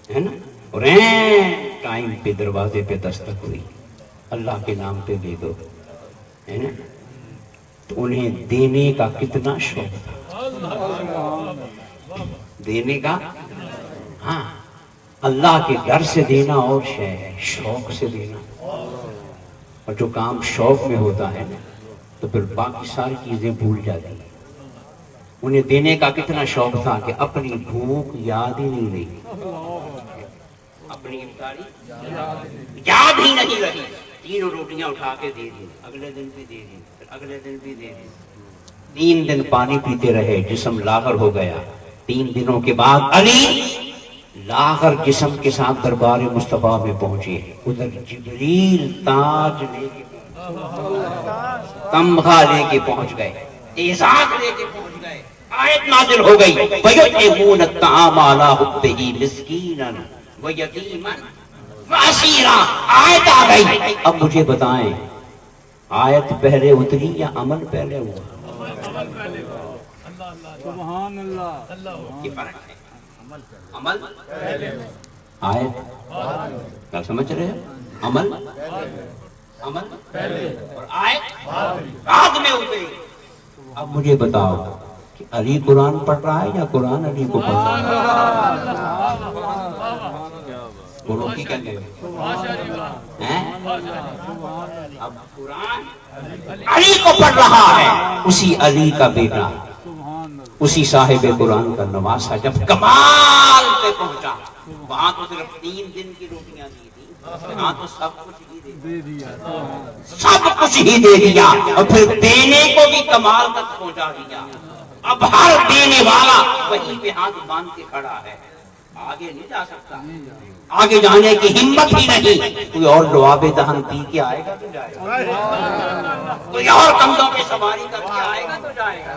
ہے نا، اور ٹائم پہ دروازے پہ دستک ہوئی، اللہ کے نام پہ دے دو، ہے نا، تو انہیں دینے کا کتنا شوق تھا، دینے کا، ہاں، اللہ کے ڈر سے دینا اور شے ہے، شوق سے دینا، اور جو کام شوق میں ہوتا ہے نا تو پھر باقی ساری چیزیں بھول جاتی ہیں۔ انہیں دینے کا کتنا شوق تھا کہ اپنی بھوک یاد ہی نہیں رہی، اپنی افطاری یاد ہی نہیں رہی، 3 روٹیاں اٹھا کے دے دی، اگلے دن بھی دے دی، پھر اگلے دن بھی دے دی، 3 دن پانی پیتے رہے، جسم لاغر ہو گیا۔ 3 دنوں کے بعد علی لاغر جسم کے ساتھ دربار مصطفیٰ میں پہنچے، ادھر جبریل تاج لے کے تمغہ لے کے پہنچ گئے، اعزاز لے کے پہنچ گئے، آیت نازل ہو گئی، وَيُطْعِمُونَ الطَّعَامَ عَلَىٰ حُبِّهِ مِسْكِينًا وَيَتِيمًا وَأَسِيرًا، آیت آ گئی۔ اب مجھے بتائیں آیت پہلے اتری یا عمل پہلے ہوا؟ سبحان اللہ، یہ فرق ہے، عمل آیت کیا سمجھ رہے ہیں؟ عمل اور آیت بعد میں اتری۔ اب مجھے بتاؤ کہ علی قرآن پڑھ رہا ہے یا قرآن علی کو پڑھ رہا ہے؟ بولو کی کہتے ہیں؟ اب قرآن علی کو پڑھ رہا ہے، اسی علی کا بیٹا، اسی صاحب قرآن کا نواسا جب کمال پہ پہنچا، وہاں تو صرف 3 دن کی روٹیاں دی تھی، وہاں تو سب کچھ ہی دے دیا، سب کچھ ہی دے دیا، اور پھر دینے کو بھی کمال تک پہنچا دیا۔ اب ہر دینے والا وہیں پہ ہاتھ باندھ کے کھڑا ہے، آگے نہیں جا سکتا، آگے جانے کی ہمت ہی نہیں۔ کوئی اور لعاب دہن پی کے آئے گا تو جائے گا، کوئی اور کندھوں پہ سواری کر کے آئے گا تو جائے گا،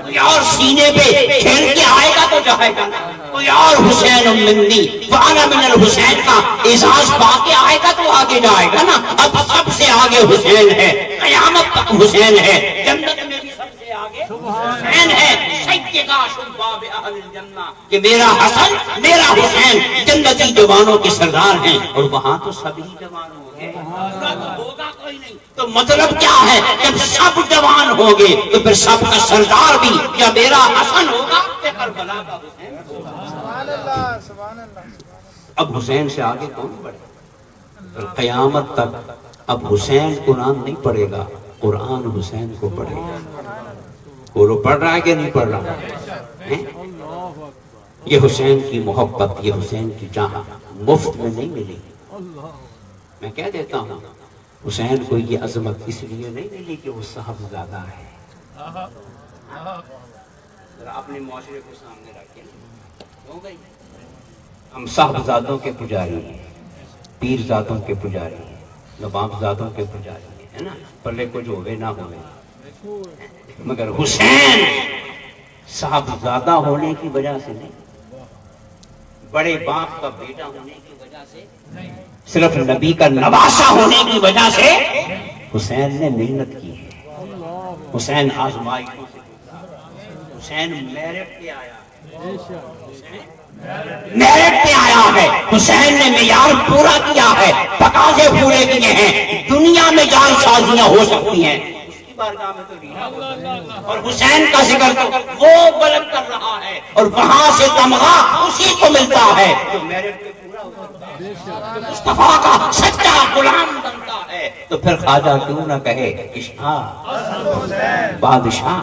کوئی اور سینے پہ کھیل کے آئے گا تو جائے گا، کوئی اور حسین منی وانا من الحسین کا اعزاز پا کے آئے گا تو آگے جائے گا نا۔ اب سب سے آگے حسین ہے، قیامت تک حسین ہے، جنت میں بھی سب سے آگے حسین ہے، سیدنا شباب اہل الجنہ، کہ میرا حسن میرا حسین جنتی جوانوں کے سردار ہیں، اور وہاں تو سبھی جوان ہوں گے، ہوگا کوئی نہیں۔ تو مطلب کیا ہے؟ جب سب جوان ہوں گے تو پھر سب کا سردار بھی یا میرا حسن ہوگا یا کربلا کا حسین ہوگا۔ سبحان اللہ، سبحان اللہ۔ اب حسین سے آگے کون بڑھے؟ قیامت تک اب حسین قرآن نہیں پڑھے گا، قرآن حسین کو پڑھے گا۔ وہ پڑھ رہا ہے کہ نہیں پڑھ رہا ہے؟ یہ حسین کی محبت، یہ حسین کی چاہت مفت میں نہیں ملی۔ میں کہہ دیتا ہوں حسین کو یہ عظمت اس لیے نہیں ملی کہ وہ صاحبزادہ ہے۔ ذرا اپنے معاشرے کو سامنے رکھیں، ہو گئی، ہم صاحبزادوں کے پجاری ہیں، پیرزادوں کے پجاری ہیں، نوابزادوں کے پجاری ہیں، ہے نا، پلے کچھ ہوئے نہ ہوئے، مگر حسین صاحبزادہ ہونے کی وجہ سے نہیں، بڑے باپ کا بیٹا ہونے کی وجہ سے نہیں، صرف نبی کا نواسا ہونے کی وجہ سے حسین نے محنت کی ہے، حسین آزمائشوں سے گزرا، حسین میرٹ پہ آیا ہے، میرٹ پہ آیا ہے، حسین نے معیار پورا کیا ہے، تقاضے پورے کیے ہیں۔ دنیا میں جان سازیاں ہو سکتی ہیں، بارگاہ میں تو نہیں، اور حسین کا ذکر تو وہ بلند کر رہا ہے، اور وہاں سے تمغہ اسی کو ملتا ہے جو میرٹ پہ پورا ہوتا ہے، مصطفیٰ کا سچا غلام بنتا ہے۔ تو پھر خواجہ کیوں نہ کہے کہ شاہ بادشاہ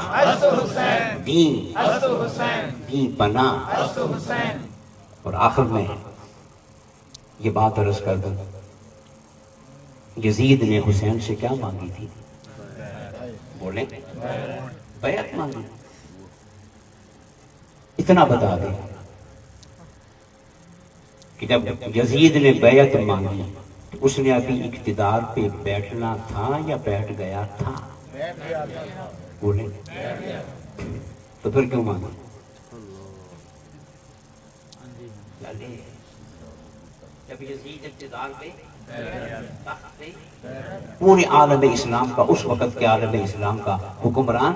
دین بنا۔ اور آخر میں یہ بات عرض کر دوں، یزید نے حسین سے کیا مانگی تھی؟ بولیں، بیعت مانگی۔ اتنا بتا دیں کہ جب یزید نے بیعت مانگی تو اس نے ابھی اقتدار پہ بیٹھنا تھا یا بیٹھ گیا تھا؟ بولیں، تو پھر کیوں مانگی؟ جب یزید اقتدار پہ پورے عالم اسلام کا، اس وقت کے عالم اسلام کا حکمران،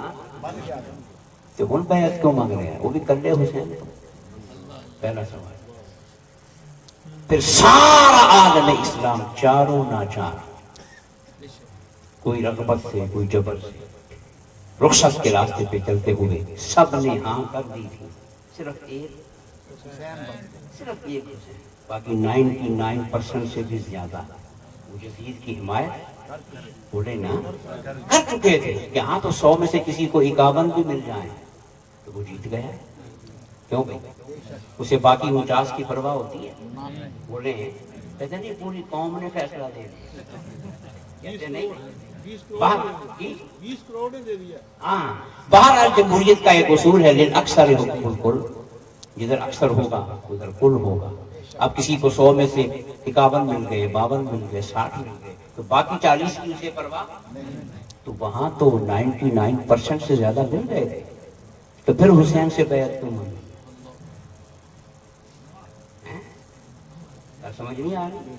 تو ہن بیعت کیوں مانگ رہے ہیں؟ وہ بھی کلے حسین تو پہلا سوال۔ پھر سارا عالم اسلام چاروں ناچار، کوئی رغبت سے کوئی جبر سے رخصت کے راستے پہ چلتے ہوئے سب نے ہاں کر دی تھی، صرف ایک حسین، باقی 99% سے بھی زیادہ وہ یزید کی حمایت بولے نا کر چکے تھے کہ ہاں تو 100 میں سے کسی کو 51 بھی مل جائیں تو وہ جیت گیا۔ کیوں بھائی؟ اسے باقی 49 کی پرواہ ہوتی ہے؟ بولے ہیں کہتے نہیں پوری قوم نے فیصلہ دے دیا، کہتے نہیں 20 کروڑ نے دے دیا۔ ہاں بہرحال جمہوریت کا ایک اصول ہے للاکثر حکم الکل، جدھر اکثر ہوگا ادھر کل ہوگا۔ اب کسی کو 100 میں سے 51 مل گئے، 52 مل گئے، 60 مل گئے تو باقی 40 کی اسے پرواہ، تو وہاں تو 99% سے زیادہ مل گئے تھے، تو پھر حسین سے بیعت کیوں مانگی؟ سمجھ نہیں آ رہی؟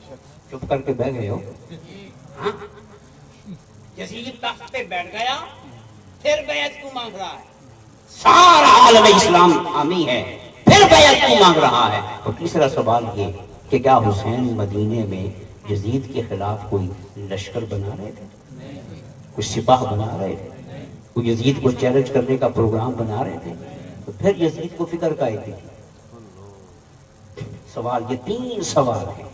چپ کر کے بیٹھ گئے ہو؟ ہاں یزید تخت پہ بیٹھ گیا پھر بیعت کیوں مانگ رہا ہے؟ سارا عالم اسلام حامی ہے پھر بیعت کیوں مانگ رہا ہے؟ اور تیسرا سوال یہ کہ کیا حسین مدینے میں یزید کے خلاف کوئی لشکر بنا رہے تھے، کوئی سپاہ بنا رہے تھے، کوئی یزید کو چیلنج کرنے کا پروگرام بنا رہے تھے؟ تو پھر یزید کو فکر کا تھی؟ سوال یہ 3 سوال ہیں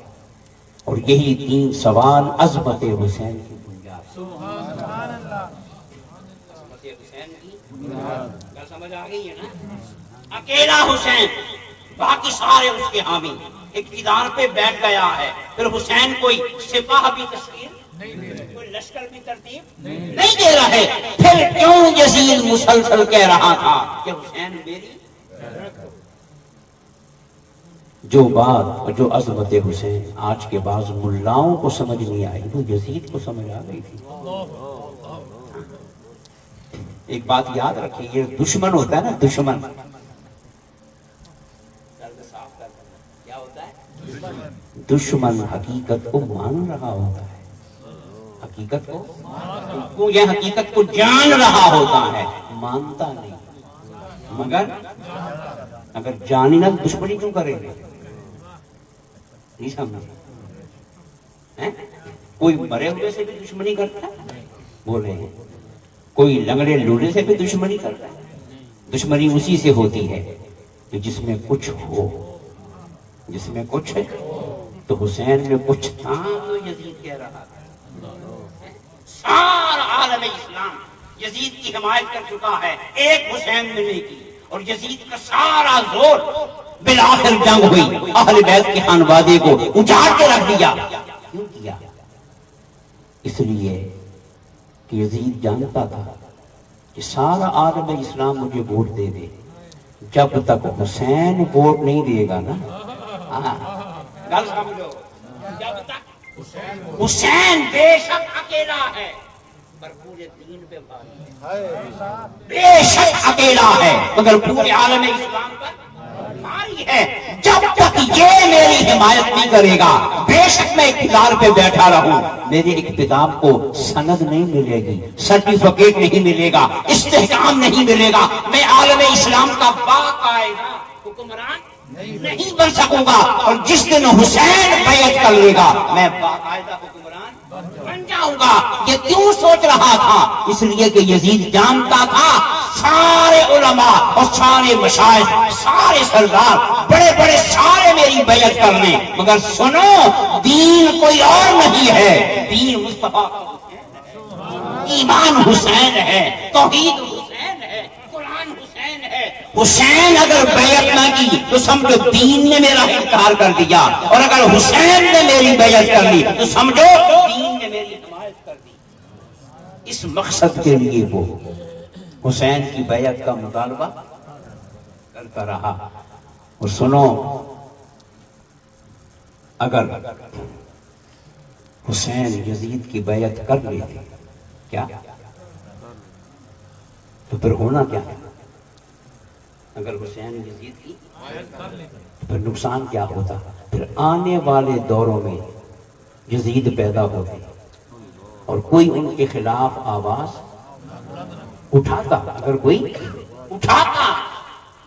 اور یہی 3 سوال عظمت حسین کی بنیاد۔ سبحان اللہ، عظمت حسین کی کیا سمجھ آ گئی ہے نا؟ اکیلا حسین، باقی سارے اس کے حامی، اقتدار پہ بیٹھ گیا ہے، پھر حسین کوئی سپاہ بھی تشکیل، کوئی لشکر بھی ترتیب نہیں دے رہا ہے، پھر کیوں یزید مسلسل کہہ رہا تھا کہ حسین میری؟ جو بات اور جو عظمت حسین آج کے بعض ملاؤں کو سمجھ نہیں آئی وہ یزید کو سمجھ آ گئی تھی۔ ایک بات یاد رکھیے، یہ دشمن ہوتا ہے نا، دشمن کیا ہوتا ہے؟ دشمن حقیقت کو مان رہا ہوتا ہے، حقیقت کو یہ حقیقت کو جان رہا ہوتا ہے، مانتا نہیں، مگر اگر جانی نہ دشمنی کیوں کرے گا؟ نہیں سمجھے؟ کوئی مرے ہوئے سے بھی دشمنی کرتا ہے، بول رہے ہیں کوئی لنگڑے لوڑے سے بھی دشمنی کرتا ہے۔ دشمنی اسی سے ہوتی ہے کہ جس میں کچھ ہو، جس میں کچھ ہے، تو حسین میں کچھ تھا تو یزید کہہ رہا تھا۔ سارا عالم اسلام یزید کی حمایت کر چکا ہے ایک حسین ملنے کی، اور یزید کا سارا زور بالآخر جنگ ہوئی، اہل بیت کے خانوادے کو اجاڑ کے رکھ دیا۔ کیوں کیا؟ اس لیے کہ یزید جانتا تھا کہ سارا عالم اسلام مجھے ووٹ دے دے، جب تک حسین ووٹ نہیں دے گا نا، گل سمجھو، جب تک حسین بے شک اکیلا ہے پر پورے دین پہ بھاری، بے شک اکیلا ہے مگر پورے عالم اسلام پر بھاری ہے، جب تک یہ میری حمایت نہیں کرے گا بے شک میں اقتدار پہ بیٹھا رہوں، میرے اقتدار کو سند نہیں ملے گی، سرٹیفکیٹ نہیں ملے گا، استحکام نہیں ملے گا، میں عالم اسلام کا باقاعدہ حکمران نہیں بن سکوں گا، اور جس دن حسین بیعت کر لے گا میں باقاعدہ حکمران بن جاؤں گا۔ یہ کیوں سوچ رہا تھا؟ اس لیے کہ یزید جانتا تھا سارے علماء اور سارے مشائخ، سارے سردار، بڑے بڑے سارے میری بیعت کر لیں، مگر سنو دین کوئی اور نہیں ہے، دین مصطفیٰ کا حسین ہے، ایمان حسین ہے، توحید حسین ہے، قرآن حسین ہے۔ حسین اگر بیعت نہ کی تو سمجھو دین نے میرا انکار کر دیا، اور اگر حسین نے میری بیعت کر لی تو سمجھو دین نے میری حمایت کر دی۔ اس مقصد کے لیے وہ حسین کی بیعت کا مطالبہ کرتا رہا۔ اور سنو، اگر حسین یزید کی بیعت کر لیتے کیا تو پھر ہونا کیا ہے؟ اگر حسین یزید کی پھر نقصان کیا ہوتا؟ پھر آنے والے دوروں میں یزید پیدا ہوتے اور کوئی ان کے خلاف آواز اٹھاتا، اگر کوئی اٹھاتا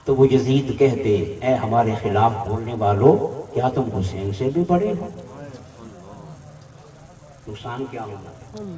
تو وہ یزید کہتے اے ہمارے خلاف بولنے والوں، کیا تم حسین سے بھی بڑے ہو؟ نقصان کیا ہوگا؟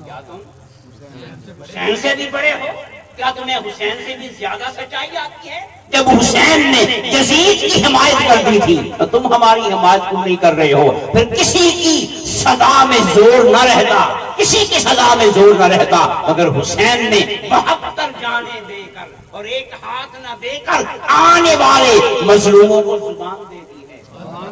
کیا تم حسین سے بھی بڑے ہو؟ کیا تمہیں حسین سے بھی زیادہ سچائی آتی ہے؟ جب حسین نے یزید کی حمایت کر دی تھی تو تم ہماری حمایت کیوں نہیں کر رہے ہو؟ پھر کسی کی سزا میں زور نہ رہتا، کسی کی سزا میں زور نہ رہتا، مگر حسین نے 72 جانیں دے کر اور ایک ہاتھ نہ دے کر آنے والے مظلوموں کو زبان دے دی ہے،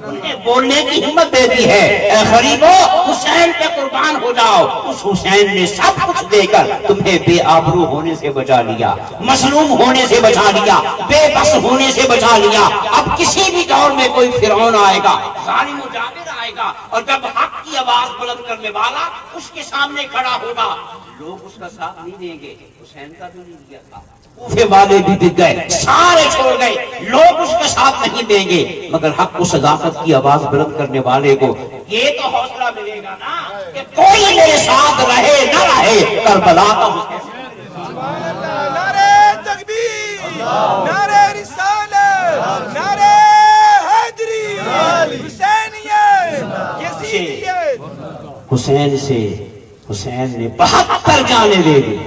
انہیں بولنے کی ہمت دے دی ہے۔ اے غریبو، حسین پہ قربان ہو جاؤ۔ اس حسین نے سب کچھ دے کر تمہیں بے آبرو ہونے سے بچا لیا، مظلوم ہونے سے بچا لیا، بے بس ہونے سے بچا لیا۔ اب کسی بھی دور میں کوئی فرعون آئے گا، ظالم و جابر آئے گا، اور جب حق کی آواز بلند کرنے والا اس کے سامنے کھڑا ہوگا، لوگ اس کا ساتھ نہیں دیں گے۔ حسین کا جو نہیں دیا تھا، کوفے والے بھی بک گئے، سارے چھوڑ گئے، لوگ اس کے ساتھ نہیں دیں گے، مگر حق و صداقت کی آواز بلند کرنے والے کو یہ تو حوصلہ ملے گا نا کہ کوئی میرے ساتھ رہے نہ رہے، کربلا کا سبحان اللہ، نعرہ تکبیر، نعرہ رسالت، نعرہ حیدری، حسینیت، یزیدیت۔ حسین نے 72 جانیں دے دی،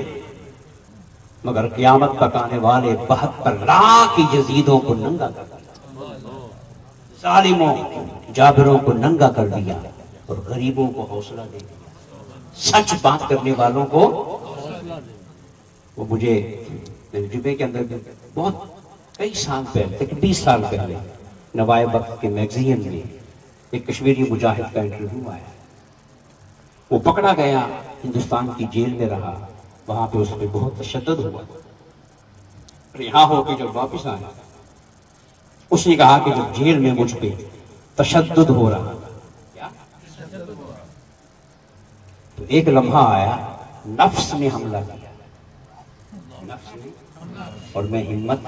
مگر قیامت تک آنے والے 72 لاکھ یزیدوں کو ننگا کر دیا، ظالموں جابروں کو ننگا کر دیا، اور غریبوں کو حوصلہ دے دیا، سچ بات کرنے والوں کو۔ وہ مجھے میرے جبے کے اندر بہت کئی سال پہلے، تقریباً 20 سال پہلے، نوائے وقت کے میگزین میں ایک کشمیری مجاہد کا انٹرویو آیا۔ وہ پکڑا گیا، ہندوستان کی جیل میں رہا، وہاں پہ اس پہ بہت تشدد ہوا، رہا ہو کے جب واپس آیا اس نے کہا کہ جب جیل میں مجھ پہ تشدد ہو رہا تھا تو ایک لمحہ آیا، نفس نے حملہ کیا، نفس نے، اور میں ہمت،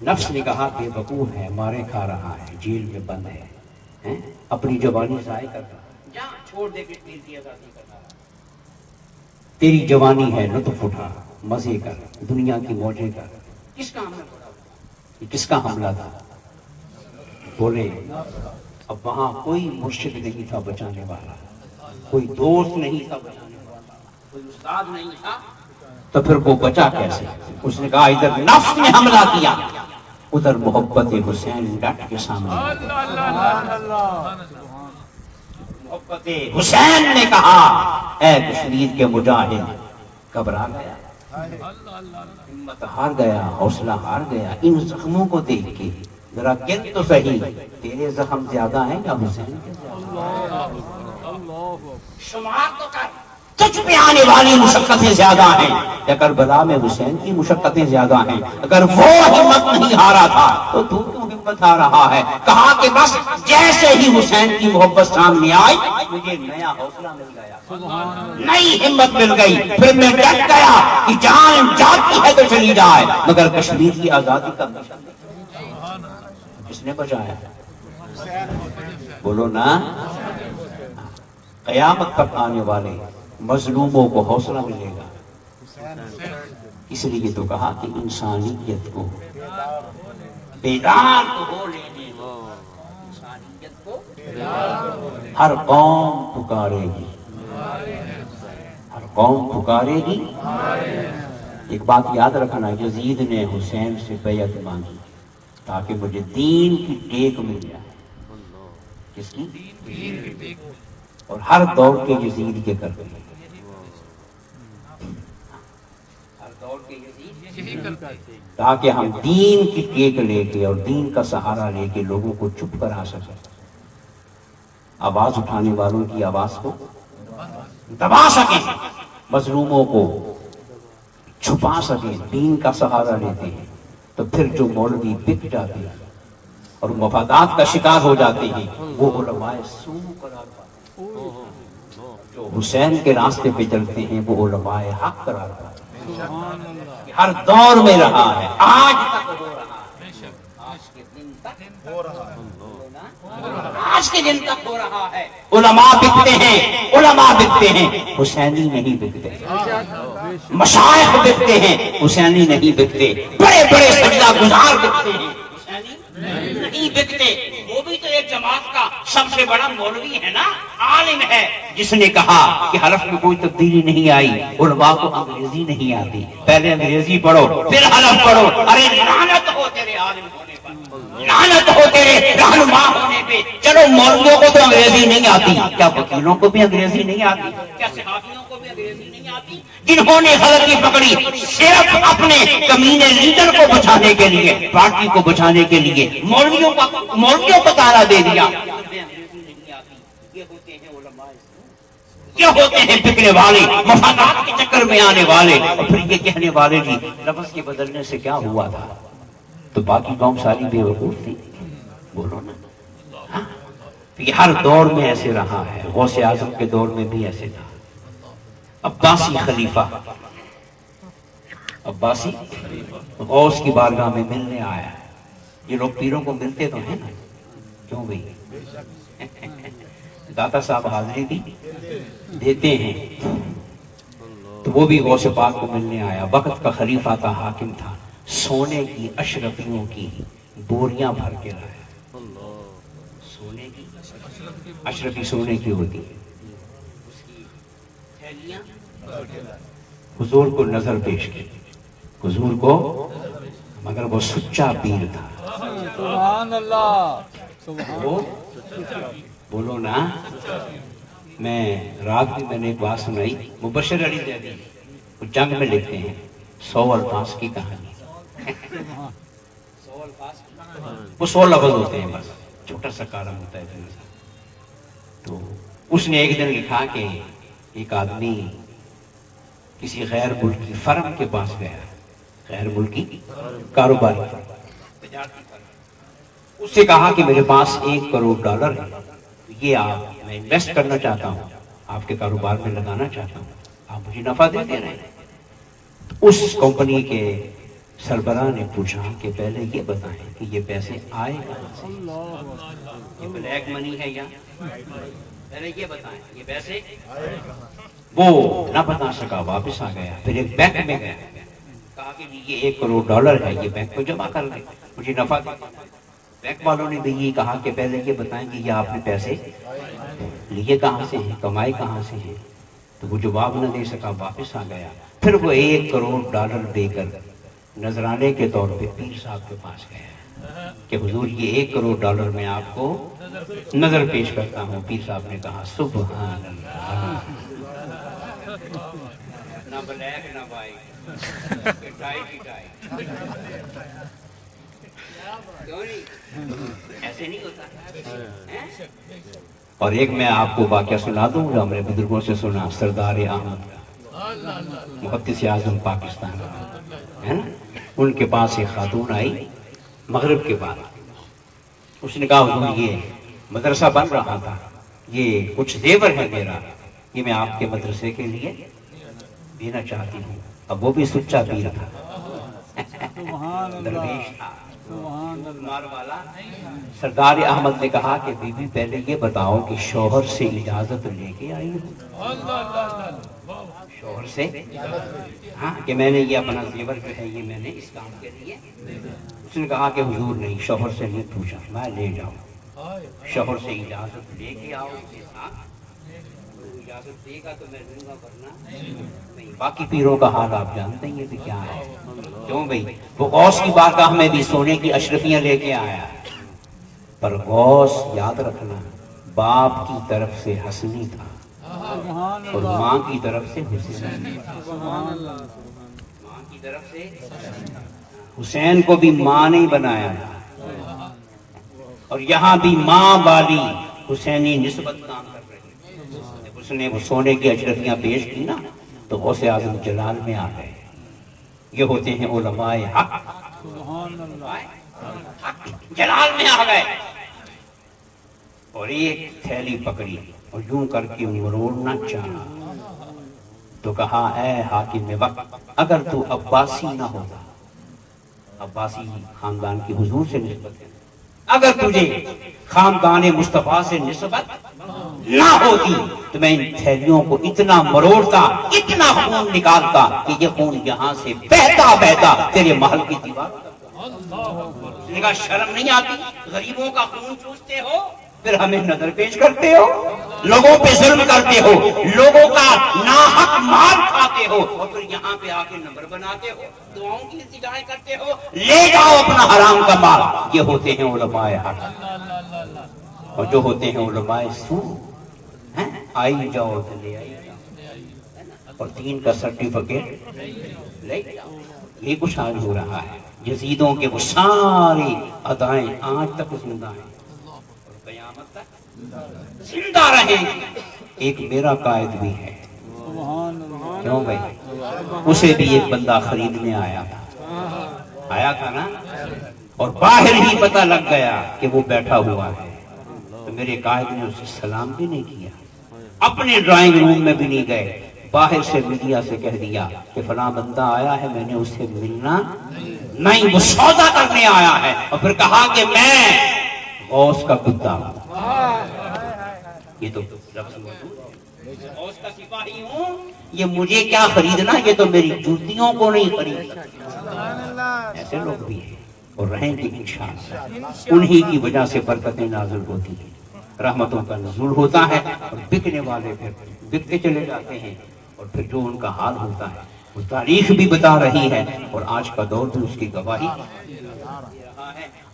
نفس نے کہا کہ وقوع ہے، مارے کھا رہا ہے، جیل میں بند ہے، اپنی جوانی ضائع کر رہا، جا چھوڑ دے کشمیر کی آزادی کرنا، تیری جوانی ہے، لطف اٹھا، مزے کر، دنیا کی موجیں کر۔ کس کا حملہ تھا؟ یہ کس کا حملہ تھا؟ بولے اب وہاں کوئی مرشد نہیں تھا بچانے والا، کوئی دوست نہیں تھا بچانے والا، کوئی استاد نہیں تھا، تو پھر وہ بچا کیسے؟ اس نے کہا ادھر نفس نے حملہ کیا، ادھر محبت حسین ڈٹ کے سامنے۔ محبت حسین نے کہا اے کشمیر کے مجاہد، گھبرا گیا، ہمت ہار گیا، حوصلہ ہار گیا، ان زخموں کو دیکھ کے ذرا گن تو صحیح، تیرے زخم زیادہ ہیں یا حسین کے زیادہ؟ شمار تو کر، تجھ پہ آنے والی مشقتیں زیادہ ہیں یا کربلا میں حسین کی مشقتیں زیادہ ہیں؟ اگر وہ ہمت نہیں ہارا تھا تو تو کیوں ہمت ہار رہا ہے؟ کہا کہ بس جیسے ہی حسین کی محبت سامنے آئی مجھے نیا حوصلہ مل گیا، نئی ہمت مل گئی، پھر میں ڈٹ گیا کہ جان جاتی ہے تو چلی جائے، مگر کشمیر کی آزادی کا مشن کس نے بچایا؟ بولو نا۔ قیامت تک آنے والے مظلوموں کو حوصلہ ملے گا، اس لیے تو کہا کہ انسانیت کو بیدار تو ہو لینے دو، انسانیت کو ہر قوم پکارے گی، ہر قوم پکارے گی۔ ایک بات یاد رکھنا، یزید نے حسین سے بیعت مانگی تاکہ مجھے دین کی ٹیک مل جائے۔ کس کی؟ دین کی ٹیک۔ اور ہر دور کے یزید کے کرتے ہیں، ہر دور کے یزید تاکہ ہم دین کی ٹیک لے کے اور دین کا سہارا لے کے لوگوں کو چپ کرا سکیں، آواز اٹھانے والوں کی آواز کو دبا سکیں، مظلوموں کو چھپا سکیں، دین کا سہارا لیتے ہیں۔ تو پھر جو مولوی بک جاتے ہیں اور مفادات کا شکار ہو جاتے ہیں وہ علماء سو قرار پاتے ہیں، جو حسین کے راستے پہ چلتے ہیں وہ علماء حق قرار پاتے ہیں۔ ہر دور میں رہا ہے، آج تک ہو رہا ہے، آج کے دن تک ہو رہا ہے آج کے دن تک ہو رہا ہے. علماء بکتے ہیں، علماء بکتے ہیں، حسینی نہیں بکتے. مشائخ بکتے ہیں، حسینی نہیں بکتے. بڑے بڑے سجدہ گزار بکتے ہیں، حسینی نہیں بکتے. وہ بھی تو ایک جماعت کا سب سے بڑا مولوی ہے نا، عالم ہے، جس نے کہا کہ حلف میں کوئی تبدیلی نہیں آئی. علماء کو انگریزی نہیں آتی، پہلے انگریزی پڑھو پھر حلف پڑھو. ارے لعنت ہو تیرے عالم ہونے پر، لعنت ہو تیرے رہنما ہونے پہ. چلو مولویوں کو تو انگریزی نہیں آتی، کیا وکیلوں کو بھی انگریزی نہیں آتی؟ کیا صحافیوں کو بھی انگریزی نہیں آتی؟ جنہوں نے غلطی پکڑی صرف اپنے کمینے لیڈر کو بچانے کے لیے، پارٹی کو بچانے کے لیے مولویوں کو تالا دے دیا. یہ ہوتے ہیں بکنے والے، مفادات کے چکر میں آنے والے، اور پھر یہ کہنے والے جی لفظ کے بدلنے سے کیا ہوا تھا؟ تو باقی قوم ساری بے وقوف تھی. بولو نا. ہاں؟ یہ ہر دور میں ایسے رہا ہے. غوث اعظم کے دور میں بھی ایسے تھا. عباسی خلیفہ، عباسی غوث کی بارگاہ میں ملنے آیا. یہ لوگ پیروں کو ملتے تو ہیں نا، کیوں بھئی؟ داتا صاحب حاضری بھی دیتے ہیں. تو وہ بھی غوث پاک کو ملنے آیا. وقت کا خلیفہ تھا، حاکم تھا. سونے کی اشرفیوں کی بوریاں بھر کے لایا. سونے کی اشرفی سونے کی ہوتی ہے، اس کی تھیلیاں حضور کو نظر پیش کی. حضور کو، مگر وہ سچا پیر تھا. سبحان اللہ، سبحان وہ بولو نا. میں رات میں نے ایک بات سنائی. مبشر علی زیدی وہ جنگ میں لکھتے ہیں 100 الفاظ کی کہانی. 100 الفاظ، وہ 100 لفظ ہوتے ہیں، بس چھوٹا سا کالم ہوتا ہے اتنا سا. تو اس نے ایک دن لکھا کہ ایک آدمی کسی غیر ملکی فرم کے پاس گیا، غیر ملکی کاروباری تجارتی فرم. اس سے کہا کہ میرے پاس $1 کروڑ ہے، یہ آپ، میں انویسٹ کرنا چاہتا ہوں، آپ کے کاروبار میں لگانا چاہتا ہوں، آپ مجھے نفع دیتے رہیں. اس کمپنی کے سربراہ نے پوچھا کہ پہلے یہ بتائیں کہ یہ پیسے آئے کہاں سے؟ یہ بلیک منی ہے یا؟ پہلے یہ بتائیں یہ پیسے. وہ نہ بتا سکا، واپس آ گیا. پھر ایک بینک میں گیا، کہا کہ یہ $1 کروڑ ہے، یہ بینک کو جمع کر لیں، مجھے نفع دیں. بینک والوں نے بھی یہ کہا کہ پہلے یہ بتائیں کہ یہ آپ نے پیسے لیے کہاں سے ہیں، کمائے کہاں سے ہیں. تو وہ جواب نہ دے سکا، واپس آ گیا. پھر وہ $1 کروڑ دے کر نذرانے کے طور پہ پیر صاحب کے پاس گیا کہ حضور یہ $1 کروڑ میں آپ کو نظر پیش کرتا ہوں. پیر صاحب نے کہا سبحان اللہ. نہ بلیک نہ وائٹ، ٹائی کی ٹائی. ایسے نہیں ہوتا. اور ایک میں آپ کو واقعہ سنا دوں جو ہم نے بزرگوں سے سنا. سردار احمد کا، محدث اعظم پاکستان ہے نا، ان کے پاس ایک خاتون آئی مغرب کے بعد. اس نے کہا حضور یہ مدرسہ بن رہا تھا، یہ کچھ زیور ہے میرا، یہ میں آپ کے مدرسے کے لیے دینا چاہتی ہوں. اب وہ بھی سچا پیر تھا، درویش تھا، مار والا. سردار احمد نے کہا کہ بی بی پہلے یہ بتاؤ کہ شوہر سے اجازت لے کے آئی ہو؟ شوہر سے؟ ہاں، کہ میں نے یہ اپنا زیور جو ہے یہ میں نے اس کام کے لیے. اس نے کہا کہ حضور نہیں، شوہر سے نہیں پوچھا، میں لے جاؤں. شوہر سے اجازت لے کے آؤ کے ساتھ. اجازت دے گا تو میں لوں گا، ورنہ نہیں. باقی پیروں کا حال آپ جانتے ہیں کہ کیا ہے. کیوں بھئی؟ وہ غوث کی بارگاہ میں بھی سونے کی اشرفیاں لے کے آیا، پر غوث یاد رکھنا باپ کی طرف سے حسنی تھا اور ماں کی طرف سے حسین. ماں کی طرف سے حسین کو بھی ماں نے بنایا، اور یہاں بھی ماں والی حسینی نسبت کام کر رہی. جب اس نے وہ سونے کی اشرفیاں پیش کی نا تو غوث اعظم جلال میں آ گئے. یہ ہوتے ہیں علماء حق، جلال میں آ گئے اور ایک تھیلی پکڑی اور یوں کر کے مروڑنا چاہا. تو کہا اے حاکم وقت، اگر تو عباسی نہ ہوتا عباسی خاندان کی حضور سے نسبت ہے. اگر تجھے خاندان مصطفیٰ سے نسبت نہ ہوتی تو میں ان تھیلیوں کو اتنا مروڑتا, اتنا خون نکالتا کہ یہ خون یہاں سے بہتا بہتا تیرے محل کی دیوار. اس نے کہا شرم نہیں آتی, غریبوں کا خون چوستے ہو, پھر ہمیں نظر پیش کرتے ہو, لوگوں پہ ظلم کرتے ہو, لوگوں کا ناحق مال کھاتے ہو, اور پھر یہاں پہ آ کے نمبر بناتے ہو, دعاؤں کی التجائیں کرتے ہو. لے جاؤ اپنا حرام کا مال. یہ ہوتے ہیں علماء حق, اور جو ہوتے ہیں علماء سو. آئی جاؤ تو لے آئی جاؤ, اور 3 کا سرٹیفکیٹ لے جاؤ. یہ کچھ آج ہو رہا ہے. یزیدوں کے وہ ساری ادائیں آج تک زندہ ہیں, قیامت تک زندہ رہیں. ایک میرا قائد بھی ہے. کیوں بھائی؟ اسے بھی ایک بندہ خریدنے آیا تھا نا, اور باہر ہی پتہ لگ گیا کہ وہ بیٹھا ہوا ہے. تو میرے قائد نے اسے سلام بھی نہیں کیا, اپنے ڈرائنگ روم میں بھی نہیں گئے, باہر سے میڈیا سے کہہ دیا کہ فلاں بندہ آیا ہے, میں نے اس سے ملنا نہیں, وہ سودا کرنے آیا ہے. اور پھر کہا کہ میں غوث کا کتا ہوں. یہ تو غوث کا سپاہی ہوں, یہ مجھے کیا خریدنا, یہ تو میری جوتیوں کو نہیں خرید سکتا. ایسے لوگ بھی ہیں اور رہیں گے انشاءاللہ. انہی کی وجہ سے برکتیں نازل ہوتی ہیں, رحمتوں کا نزول ہوتا ہے, اور بکنے والے پھر بکتے چلے جاتے ہیں. اور پھر جو ان کا حال ہوتا ہے وہ تاریخ بھی بتا رہی ہے, اور آج کا دور بھی اس کی گواہی.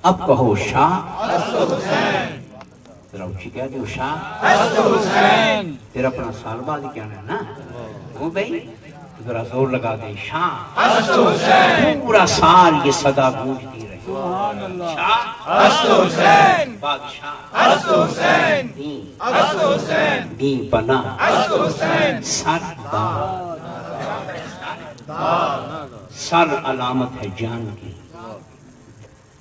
اب کہو شاہ ذرا اچھی کہہ دو, شاہ تیرا اپنا سال بعد ہی کہنا ہے نا. وہ بھائی ذرا زور لگا دے, شاہ پورا سال یہ صدا گونجتی رہے. شاہ بادشاہ دی پناہ سر علامت ہے جان کی,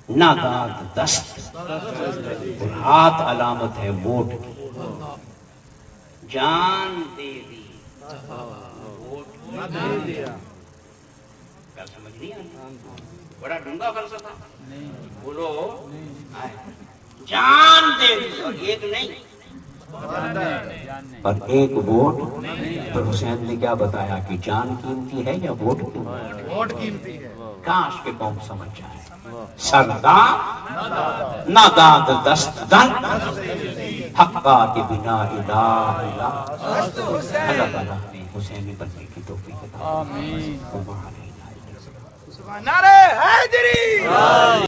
نہ داد دست, اور ہاتھ علامت ہے ووٹ کی. جان دے دی ووٹ دے دیا. کیا سمجھ نہیں آئی؟ بڑا ڈونگا فلسفہ. بولو جان دے دی, اور ایک نہیں پر ایک ووٹ. تو حسین نے کیا بتایا کہ جان قیمتی ہے یا ووٹ قیمتی ہے؟ کاش کہ قوم سمجھ جائے. سردار نہ داد دست دن, حقا کے بنا الہ الہ. اللہ تعالیٰ نے حسینی بننے کی توفیق عطا فرمائے. نعرہ حیدری.